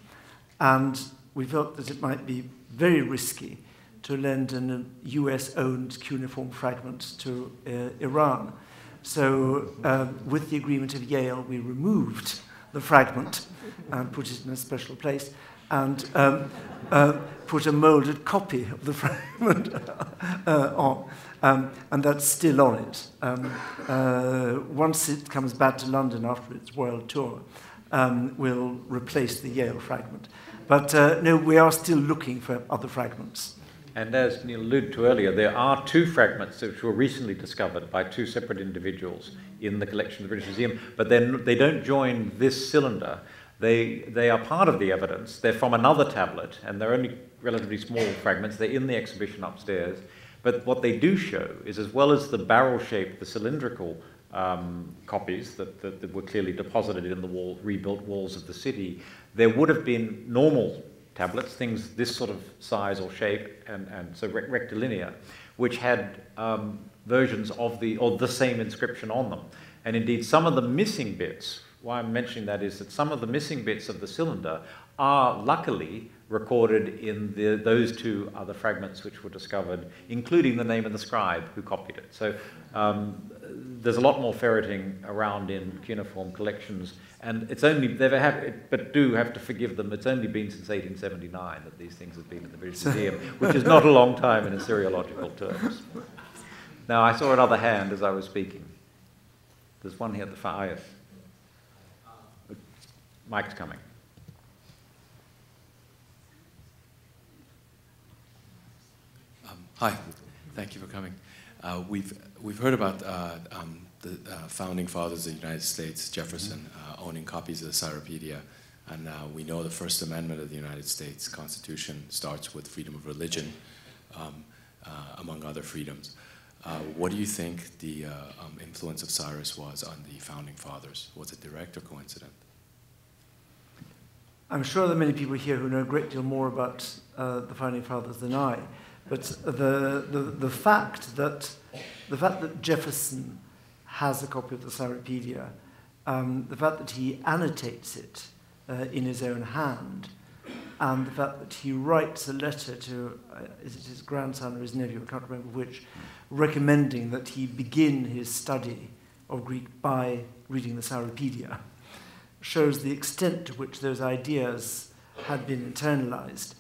And we felt that it might be very risky to lend a US-owned cuneiform fragment to Iran. So with the agreement of Yale, we removed the fragment and put it in a special place, and put a moulded copy of the fragment on. And that's still on it. Once it comes back to London after its world tour, we'll replace the Yale fragment. But no, we are still looking for other fragments. And as Neil alluded to earlier, there are 2 fragments which were recently discovered by 2 separate individuals in the collection of the British Museum, but then they don't join this cylinder. They are part of the evidence. They're from another tablet, and they're only relatively small fragments. They're in the exhibition upstairs. But what they do show is, as well as the barrel-shaped, the cylindrical copies that were clearly deposited in the rebuilt walls of the city, there would have been normal tablets, things this sort of size or shape, and so rectilinear, which had versions of the same inscription on them. And indeed, some of the missing bits, why I'm mentioning that is that some of the missing bits of the cylinder are luckily recorded in those 2 other fragments which were discovered, including the name of the scribe who copied it. So there's a lot more ferreting around in cuneiform collections, and it's only, but do have to forgive them, it's only been since 1879 that these things have been in the British Museum, which is not a long time in Assyriological terms. Now, I saw another hand as I was speaking. There's one here at the far, yes. Mike's coming. Hi, thank you for coming. We've heard about the founding fathers of the United States, Jefferson, owning copies of the Cyropedia, and we know the First Amendment of the United States Constitution starts with freedom of religion, among other freedoms. What do you think the influence of Cyrus was on the founding fathers? Was it direct or coincident? I'm sure there are many people here who know a great deal more about the founding fathers than I. But the fact that Jefferson has a copy of the Cyropedia, the fact that he annotates it in his own hand, and the fact that he writes a letter to is it his grandson or his nephew, I can't remember which, recommending that he begin his study of Greek by reading the Cyropedia, shows the extent to which those ideas had been internalized.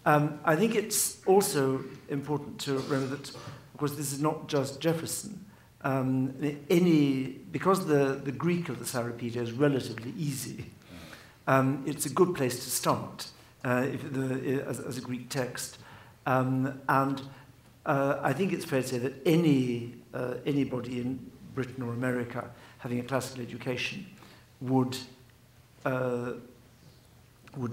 I think it's also important to remember that, of course, this is not just Jefferson. Because the Greek of the Cyropedia is relatively easy, it's a good place to start as a Greek text. And I think it's fair to say that anybody in Britain or America having a classical education would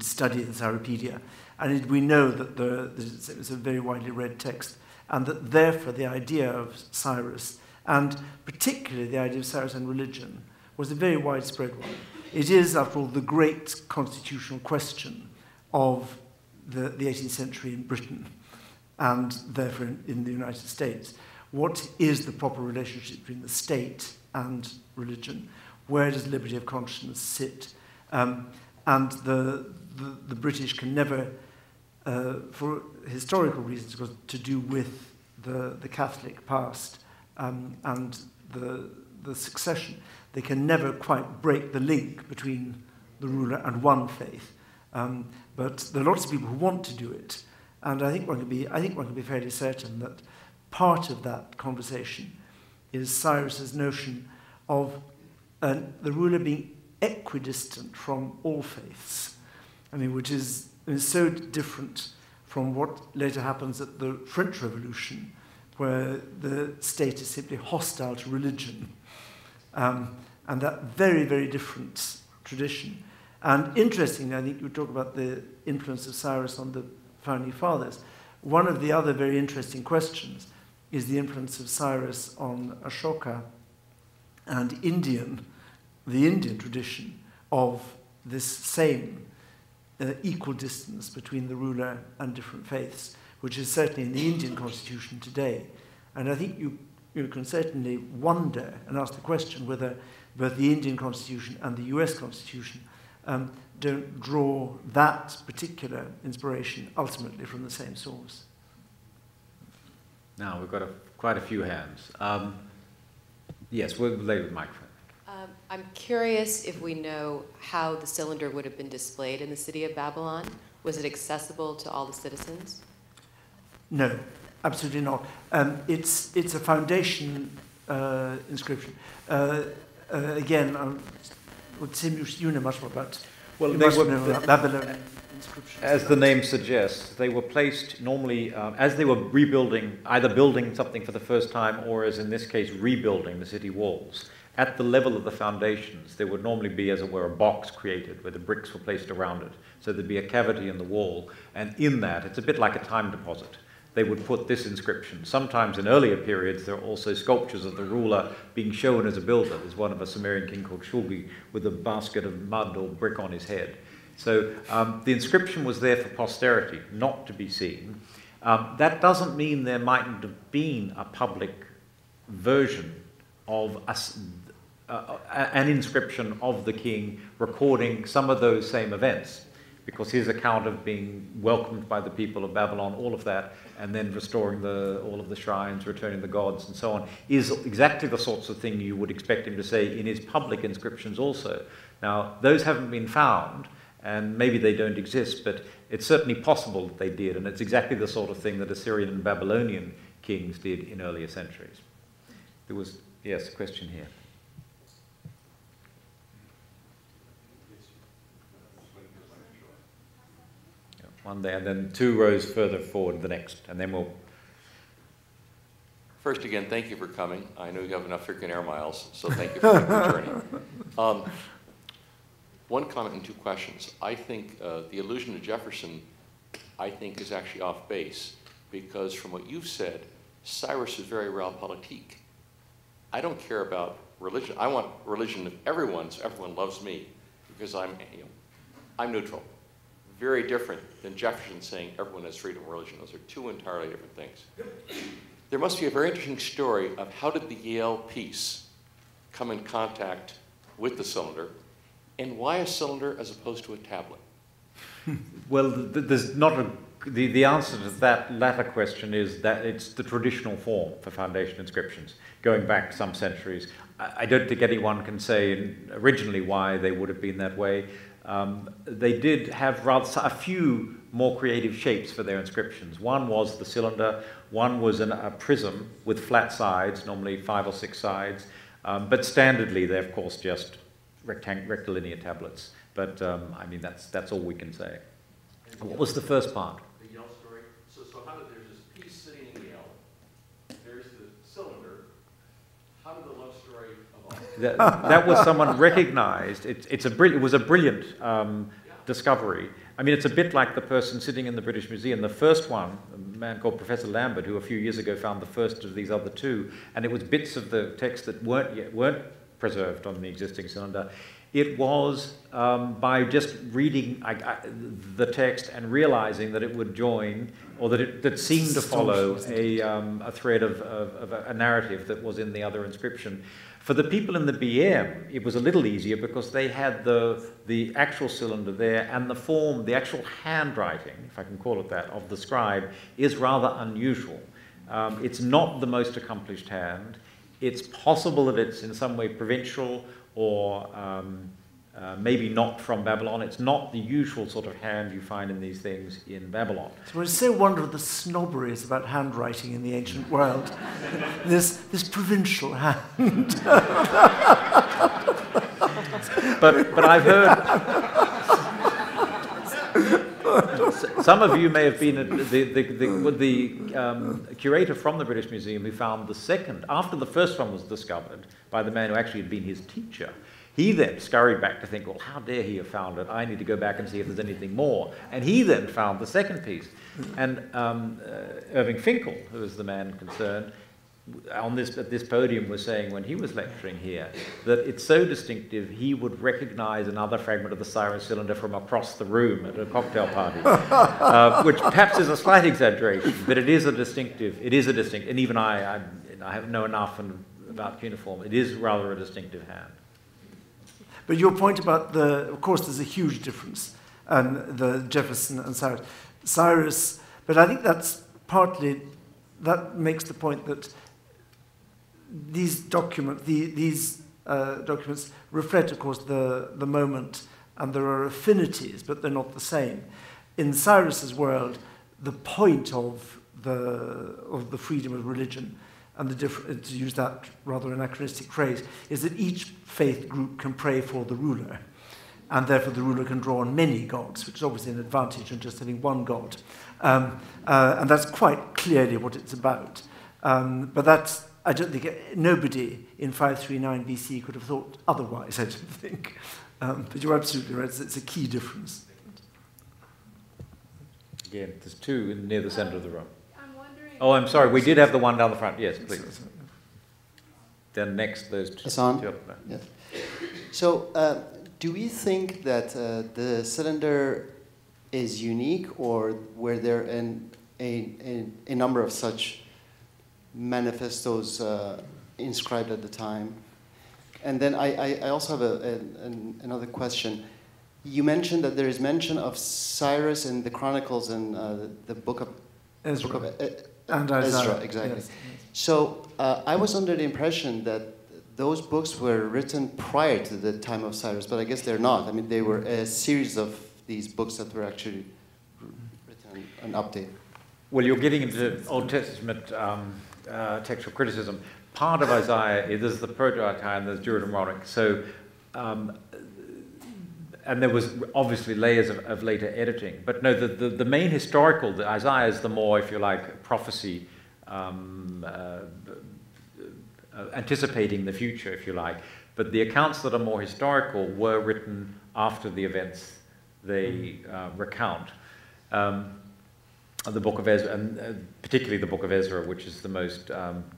study the Cyropedia. And we know that it's a very widely read text, and that therefore the idea of Cyrus, and particularly the idea of Cyrus and religion, was a very widespread one. It is, after all, the great constitutional question of the 18th century in Britain, and therefore in the United States. What is the proper relationship between the state and religion? Where does liberty of conscience sit? And the British can never, for historical reasons, because to do with the Catholic past and the succession, they can never quite break the link between the ruler and one faith. But there are lots of people who want to do it, and I think one can be fairly certain that part of that conversation is Cyrus's notion of the ruler being equidistant from all faiths. I mean, which is so different from what later happens at the French Revolution, where the state is simply hostile to religion. And that very, very different tradition. And interestingly, I think you talk about the influence of Cyrus on the founding fathers. One of the other very interesting questions is the influence of Cyrus on Ashoka and the Indian tradition of this same equal distance between the ruler and different faiths, which is certainly in the Indian constitution today. And I think you can certainly wonder and ask the question whether both the Indian constitution and the US constitution don't draw that particular inspiration ultimately from the same source. Now, we've got quite a few hands. Yes, we'll lay with the microphone. I'm curious if we know how the cylinder would have been displayed in the city of Babylon. Was it accessible to all the citizens? No, absolutely not. It's a foundation inscription. Again, Tim, you know much more about. Well, you they must were know about Babylonian inscriptions. As the name suggests, they were placed normally as they were rebuilding, either building something for the first time or, as in this case, rebuilding the city walls. At the level of the foundations, there would normally be, as it were, a box created where the bricks were placed around it. So there'd be a cavity in the wall, and in that, it's a bit like a time deposit. They would put this inscription. Sometimes in earlier periods, there are also sculptures of the ruler being shown as a builder. There's one of a Sumerian king called Shulgi with a basket of mud or brick on his head. So the inscription was there for posterity, not to be seen. That doesn't mean there mightn't have been a public version of an inscription of the king recording some of those same events, because his account of being welcomed by the people of Babylon, all of that, and then restoring all of the shrines, returning the gods, and so on, is exactly the sorts of thing you would expect him to say in his public inscriptions also. Now, those haven't been found, and maybe they don't exist, but it's certainly possible that they did, and it's exactly the sort of thing that Assyrian and Babylonian kings did in earlier centuries. There was, yes, a question here. One there, and then 2 rows further forward, the next, and then we'll... First, again, thank you for coming. I know you have enough frequent air miles, so thank you for making the journey. One comment and 2 questions. I think the allusion to Jefferson, I think, is actually off base, because from what you've said, Cyrus is very realpolitik. I don't care about religion. I want religion of everyone, so everyone loves me, because I'm neutral. Very different than Jefferson saying everyone has freedom of religion. Those are 2 entirely different things. There must be a very interesting story of how did the Yale piece come in contact with the cylinder, and why a cylinder as opposed to a tablet? Well, there's not the answer to that latter question is that it's the traditional form for foundation inscriptions, going back some centuries. I don't think anyone can say originally why they would have been that way. They did have rather a few more creative shapes for their inscriptions. One was the cylinder, one was a prism with flat sides, normally 5 or 6 sides, but standardly they're of course just rectilinear tablets. But I mean, that's all we can say. What was the first part? The Yale story. So how did there's this piece sitting in Yale, there's the cylinder, how did the love story evolve? That was someone recognized. It was a brilliant discovery. I mean, it's a bit like the person sitting in the British Museum. The first one, a man called Professor Lambert, who a few years ago found the first of these other 2, and it was bits of the text that weren't preserved on the existing cylinder. It was by just reading the text and realizing that it would join, or that it seemed to follow a thread of a narrative that was in the other inscription. For the people in the BM, it was a little easier because they had the actual cylinder there, and the form, the actual handwriting, if I can call it that, of the scribe is rather unusual. It's not the most accomplished hand. It's possible that it's in some way provincial or maybe not from Babylon. It's not the usual sort of hand you find in these things in Babylon. So it's so wonderful the snobbery is about handwriting in the ancient world. this provincial hand. But I've heard... Some of you may have been the curator from the British Museum who found the second, after the first one was discovered by the man who actually had been his teacher. He then scurried back to think, well, how dare he have found it? I need to go back and see if there's anything more. And he then found the second piece. And Irving Finkel, who was the man concerned, at this podium was saying when he was lecturing here that it's so distinctive he would recognize another fragment of the Cyrus cylinder from across the room at a cocktail party, which perhaps is a slight exaggeration, but it is a distinctive, and even I know enough about cuneiform, it is rather a distinctive hand. But your point about of course there's a huge difference, the Jefferson and Cyrus, but I think that's partly, that makes the point that these documents, these documents reflect, of course, the moment, and there are affinities, but they're not the same. In Cyrus's world, the point of the freedom of religion, and to use that rather anachronistic phrase, is that each faith group can pray for the ruler, and therefore the ruler can draw on many gods, which is obviously an advantage in just having one god. And that's quite clearly what it's about. But that's, I don't think, nobody in 539 BC could have thought otherwise, I don't think. But you're absolutely right, it's a key difference. Again, there's two near the center of the room. Oh, I'm sorry, we did have the one down the front. Yes, please. Then next, those two. Hassan? Yes. So, do we think that the cylinder is unique, or were there a number of such manifestos inscribed at the time? And then I also have another question. You mentioned that there is mention of Cyrus in the Chronicles and the book of Ezra. And Ezra, exactly. Yes. So I was under the impression that those books were written prior to the time of Cyrus, but I guess they're not. I mean, they were a series of these books that were actually written and updated. Well, you're getting into Old Testament textual criticism. Part of Isaiah, there's the Proto-Archaic and there's Deuteronomic. So, and there was obviously layers of later editing. But no, the main historical, the Isaiah is the more, if you like, prophecy, anticipating the future, if you like. But the accounts that are more historical were written after the events they recount. The book of Ezra, and particularly the book of Ezra, which is the most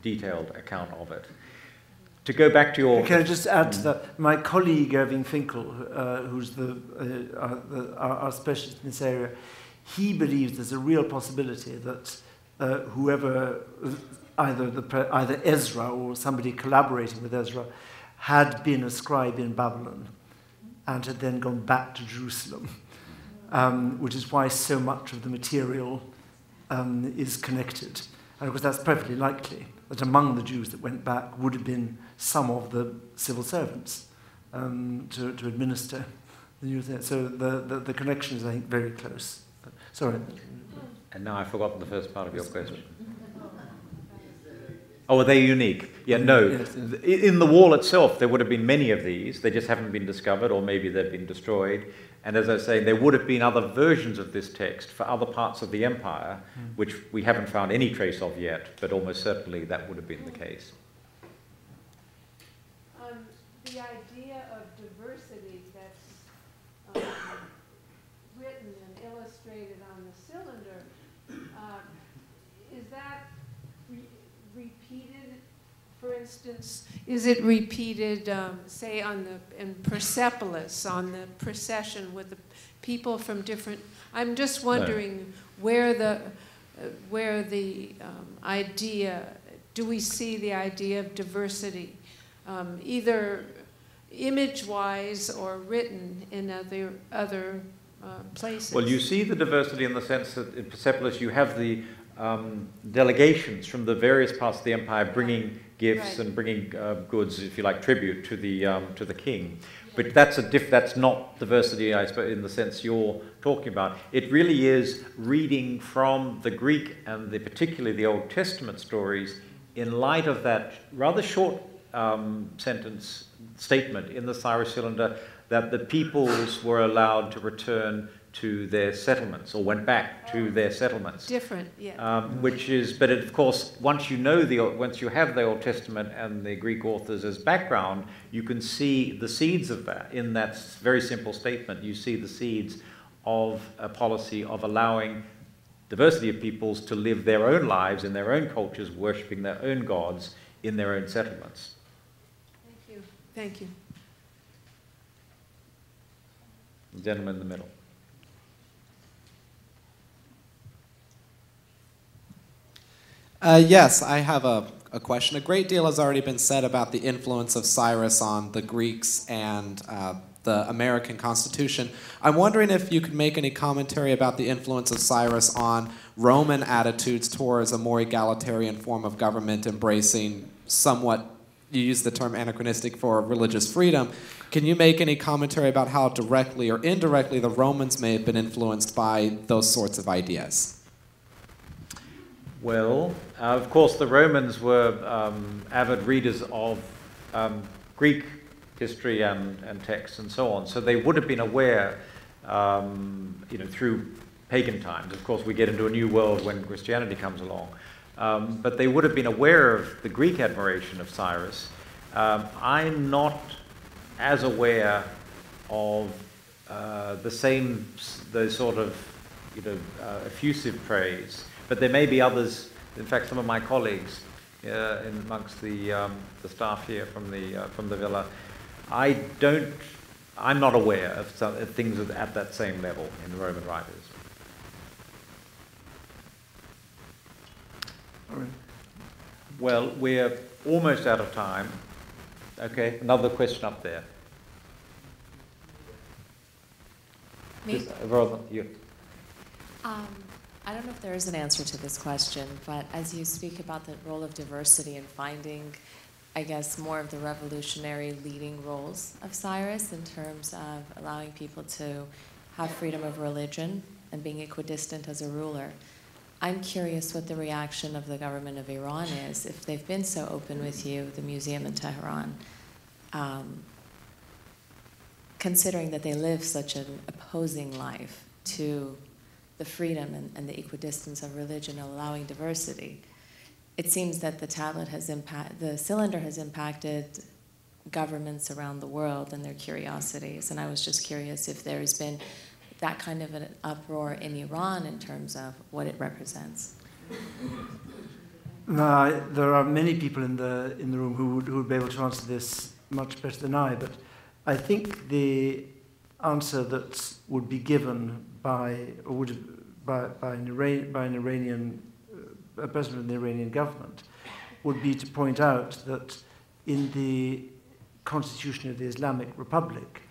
detailed account of it. To go back to your... Can I just add to that? My colleague, Irving Finkel, who's our specialist in this area, he believes there's a real possibility that whoever, either Ezra or somebody collaborating with Ezra, had been a scribe in Babylon and had then gone back to Jerusalem, which is why so much of the material is connected. And of course that's perfectly likely, that among the Jews that went back would have been some of the civil servants to administer the new thing. So the connection is, I think, very close. Sorry. And now I've forgotten the first part of your question. Oh, are they unique? Yeah, no. Yes, yes. In the wall itself, there would have been many of these. They just haven't been discovered, or maybe they've been destroyed. And as I say, there would have been other versions of this text for other parts of the empire, which we haven't found any trace of yet, but almost certainly that would have been the case. The idea of diversity that's written and illustrated on the cylinder, is that repeated? For instance, is it repeated, say, in Persepolis, on the procession with the people from different? I'm just wondering where the idea. Do we see the idea of diversity, either image-wise or written in other places? Well, you see the diversity in the sense that in Persepolis you have the delegations from the various parts of the empire bringing gifts and bringing goods, if you like, tribute to the king. But that's not diversity, I suppose, in the sense you're talking about. It really is reading from the Greek and particularly the Old Testament stories in light of that rather short statement in the Cyrus cylinder that the peoples were allowed to return to their settlements, or went back to their settlements. Different, yeah. But of course, once you have the Old Testament and the Greek authors as background, you can see the seeds of that in that very simple statement. You see the seeds of a policy of allowing diversity of peoples to live their own lives in their own cultures, worshipping their own gods in their own settlements. Thank you. Thank you. The gentleman in the middle. Yes, I have a question. A great deal has already been said about the influence of Cyrus on the Greeks and the American Constitution. I'm wondering if you could make any commentary about the influence of Cyrus on Roman attitudes towards a more egalitarian form of government, embracing somewhat you use the term anachronistic for religious freedom. Can you make any commentary about how directly or indirectly the Romans may have been influenced by those sorts of ideas? Well, of course, the Romans were avid readers of Greek history and texts and so on, so they would have been aware, through pagan times. Of course, we get into a new world when Christianity comes along. But they would have been aware of the Greek admiration of Cyrus. I'm not as aware of those sort of effusive praise, but there may be others. In fact, some of my colleagues amongst the staff here from the villa, I'm not aware of things at that same level in the Roman writers. Well, we're almost out of time. Okay, another question up there. Me? You. I don't know if there is an answer to this question, but as you speak about the role of diversity and finding, I guess, more of the revolutionary leading roles of Cyrus in terms of allowing people to have freedom of religion and being equidistant as a ruler, I'm curious what the reaction of the government of Iran is, if they've been so open with you, the museum in Tehran, considering that they live such an opposing life to the freedom and the equidistance of religion, allowing diversity. It seems that the cylinder has impacted governments around the world and their curiosities, and I was just curious if there's been that kind of an uproar in Iran in terms of what it represents. No, there are many people in the room who would be able to answer this much better than I, but I think the answer that would be given by an Iranian a president of the Iranian government would be to point out that in the Constitution of the Islamic Republic,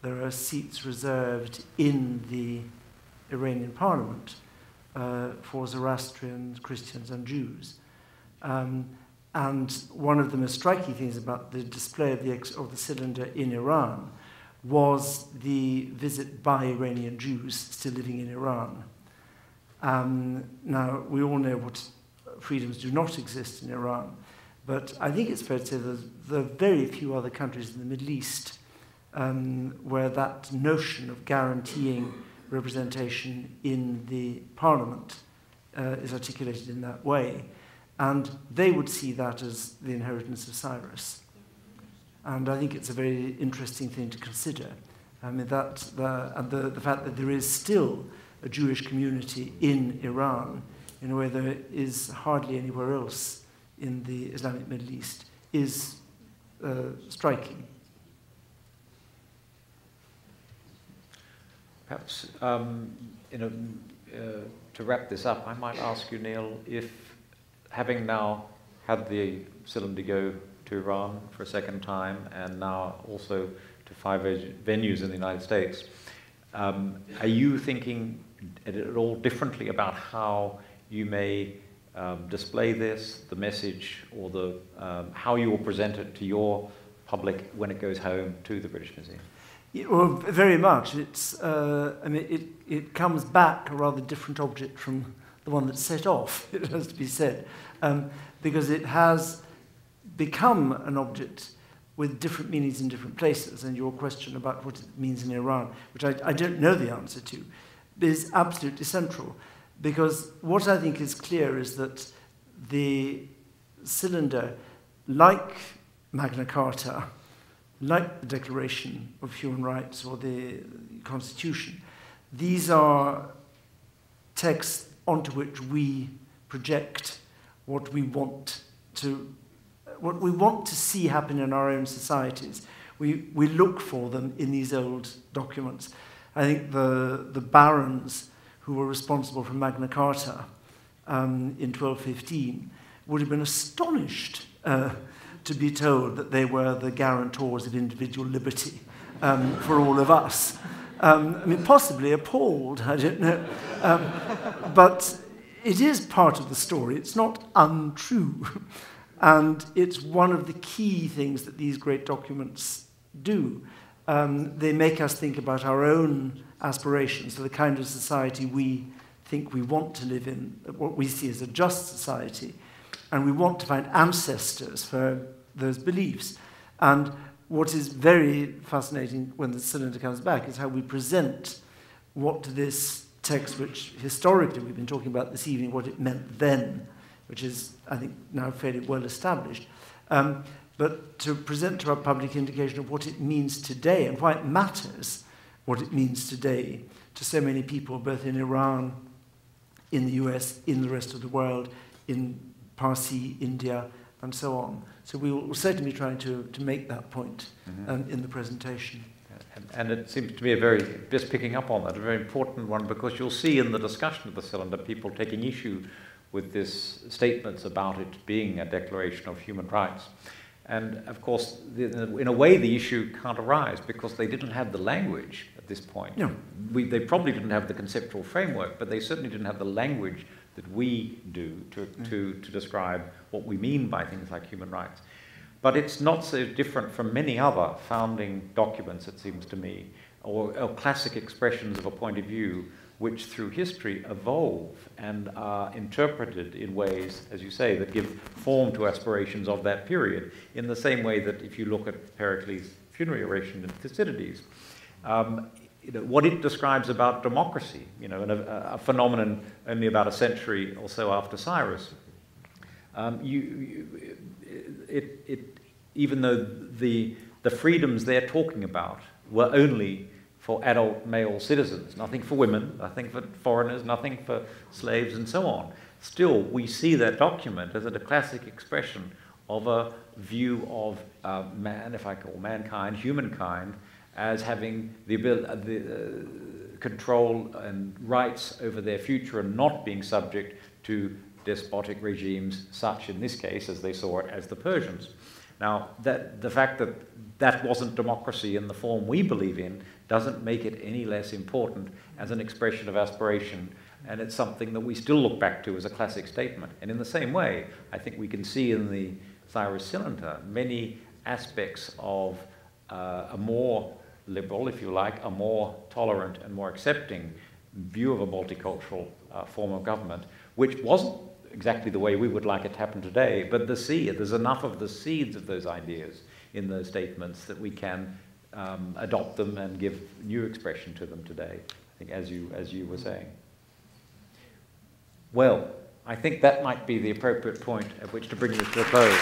there are seats reserved in the Iranian parliament for Zoroastrians, Christians, and Jews. And one of the most striking things about the display of the cylinder in Iran was the visit by Iranian Jews still living in Iran. Now, we all know what freedoms do not exist in Iran, but I think it's fair to say that there are very few other countries in the Middle East where that notion of guaranteeing representation in the parliament is articulated in that way. And they would see that as the inheritance of Cyrus. And I think it's a very interesting thing to consider. I mean, the fact that there is still a Jewish community in Iran in a way there is hardly anywhere else in the Islamic Middle East is striking. Perhaps, to wrap this up, I might ask you, Neil, if having now had the cylinder go to Iran for a second time and now also to 5 venues in the United States, are you thinking at all differently about how you may display this, the message, or how you will present it to your public when it goes home to the British Museum? Yeah, well, very much. It's, it comes back a rather different object from the one that set off, it has to be said, because it has become an object with different meanings in different places. And your question about what it means in Iran, which I don't know the answer to, is absolutely central. Because what I think is clear is that the cylinder, like Magna Carta, like the Declaration of Human Rights or the Constitution, these are texts onto which we project what we want to see happen in our own societies. We look for them in these old documents. I think the barons who were responsible for Magna Carta in 1215 would have been astonished to be told that they were the guarantors of individual liberty for all of us. I mean, possibly appalled, I don't know. But it is part of the story. It's not untrue. And it's one of the key things that these great documents do. They make us think about our own aspirations for the kind of society we think we want to live in, what we see as a just society. And we want to find ancestors for those beliefs. And what is very fascinating when the cylinder comes back is how we present what this text, which historically we've been talking about this evening, what it meant then, which is, I think, now fairly well established. But to present to our public indication of what it means today and why it matters what it means today to so many people, both in Iran, in the US, in the rest of the world, in Parsi, India, and so on. So we will certainly be trying to make that point in the presentation. And it seems to me just picking up on that, a very important one, because you'll see in the discussion of the cylinder people taking issue with this statements about it being a declaration of human rights. And of course, in a way, the issue can't arise because they didn't have the language at this point. No. They probably didn't have the conceptual framework, but they certainly didn't have the language that we do to describe what we mean by things like human rights. But it's not so different from many other founding documents, it seems to me, or classic expressions of a point of view which through history evolve and are interpreted in ways, as you say, that give form to aspirations of that period, in the same way that if you look at Pericles' funerary oration in Thucydides, what it describes about democracy, a phenomenon only about a century or so after Cyrus, even though the freedoms they're talking about were only for adult male citizens, nothing for women, nothing for foreigners, nothing for slaves, and so on. Still, we see that document as a classic expression of a view of man, if I call mankind, humankind, as having the ability, control and rights over their future and not being subject to despotic regimes, such in this case, as they saw it, as the Persians. Now, the fact that that wasn't democracy in the form we believe in doesn't make it any less important as an expression of aspiration, and it's something that we still look back to as a classic statement. And in the same way, I think we can see in the Cyrus cylinder many aspects of a more liberal, if you like, a more tolerant and more accepting view of a multicultural form of government, which wasn't exactly the way we would like it to happen today, but there's enough of the seeds of those ideas in those statements that we can adopt them and give new expression to them today, I think, as you were saying. Well, I think that might be the appropriate point at which to bring this to a close.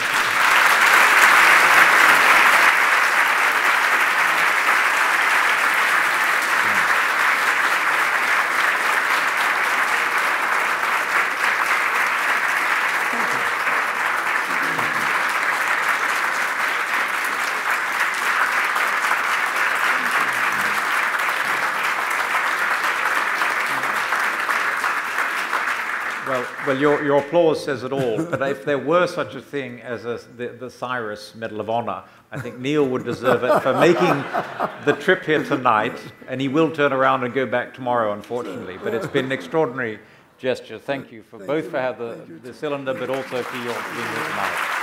Well, your applause says it all, but if there were such a thing as the Cyrus Medal of Honor, I think Neil would deserve it for making the trip here tonight, and he will turn around and go back tomorrow, unfortunately, but it's been an extraordinary gesture. Thank you for both for the cylinder, but also for your being here tonight.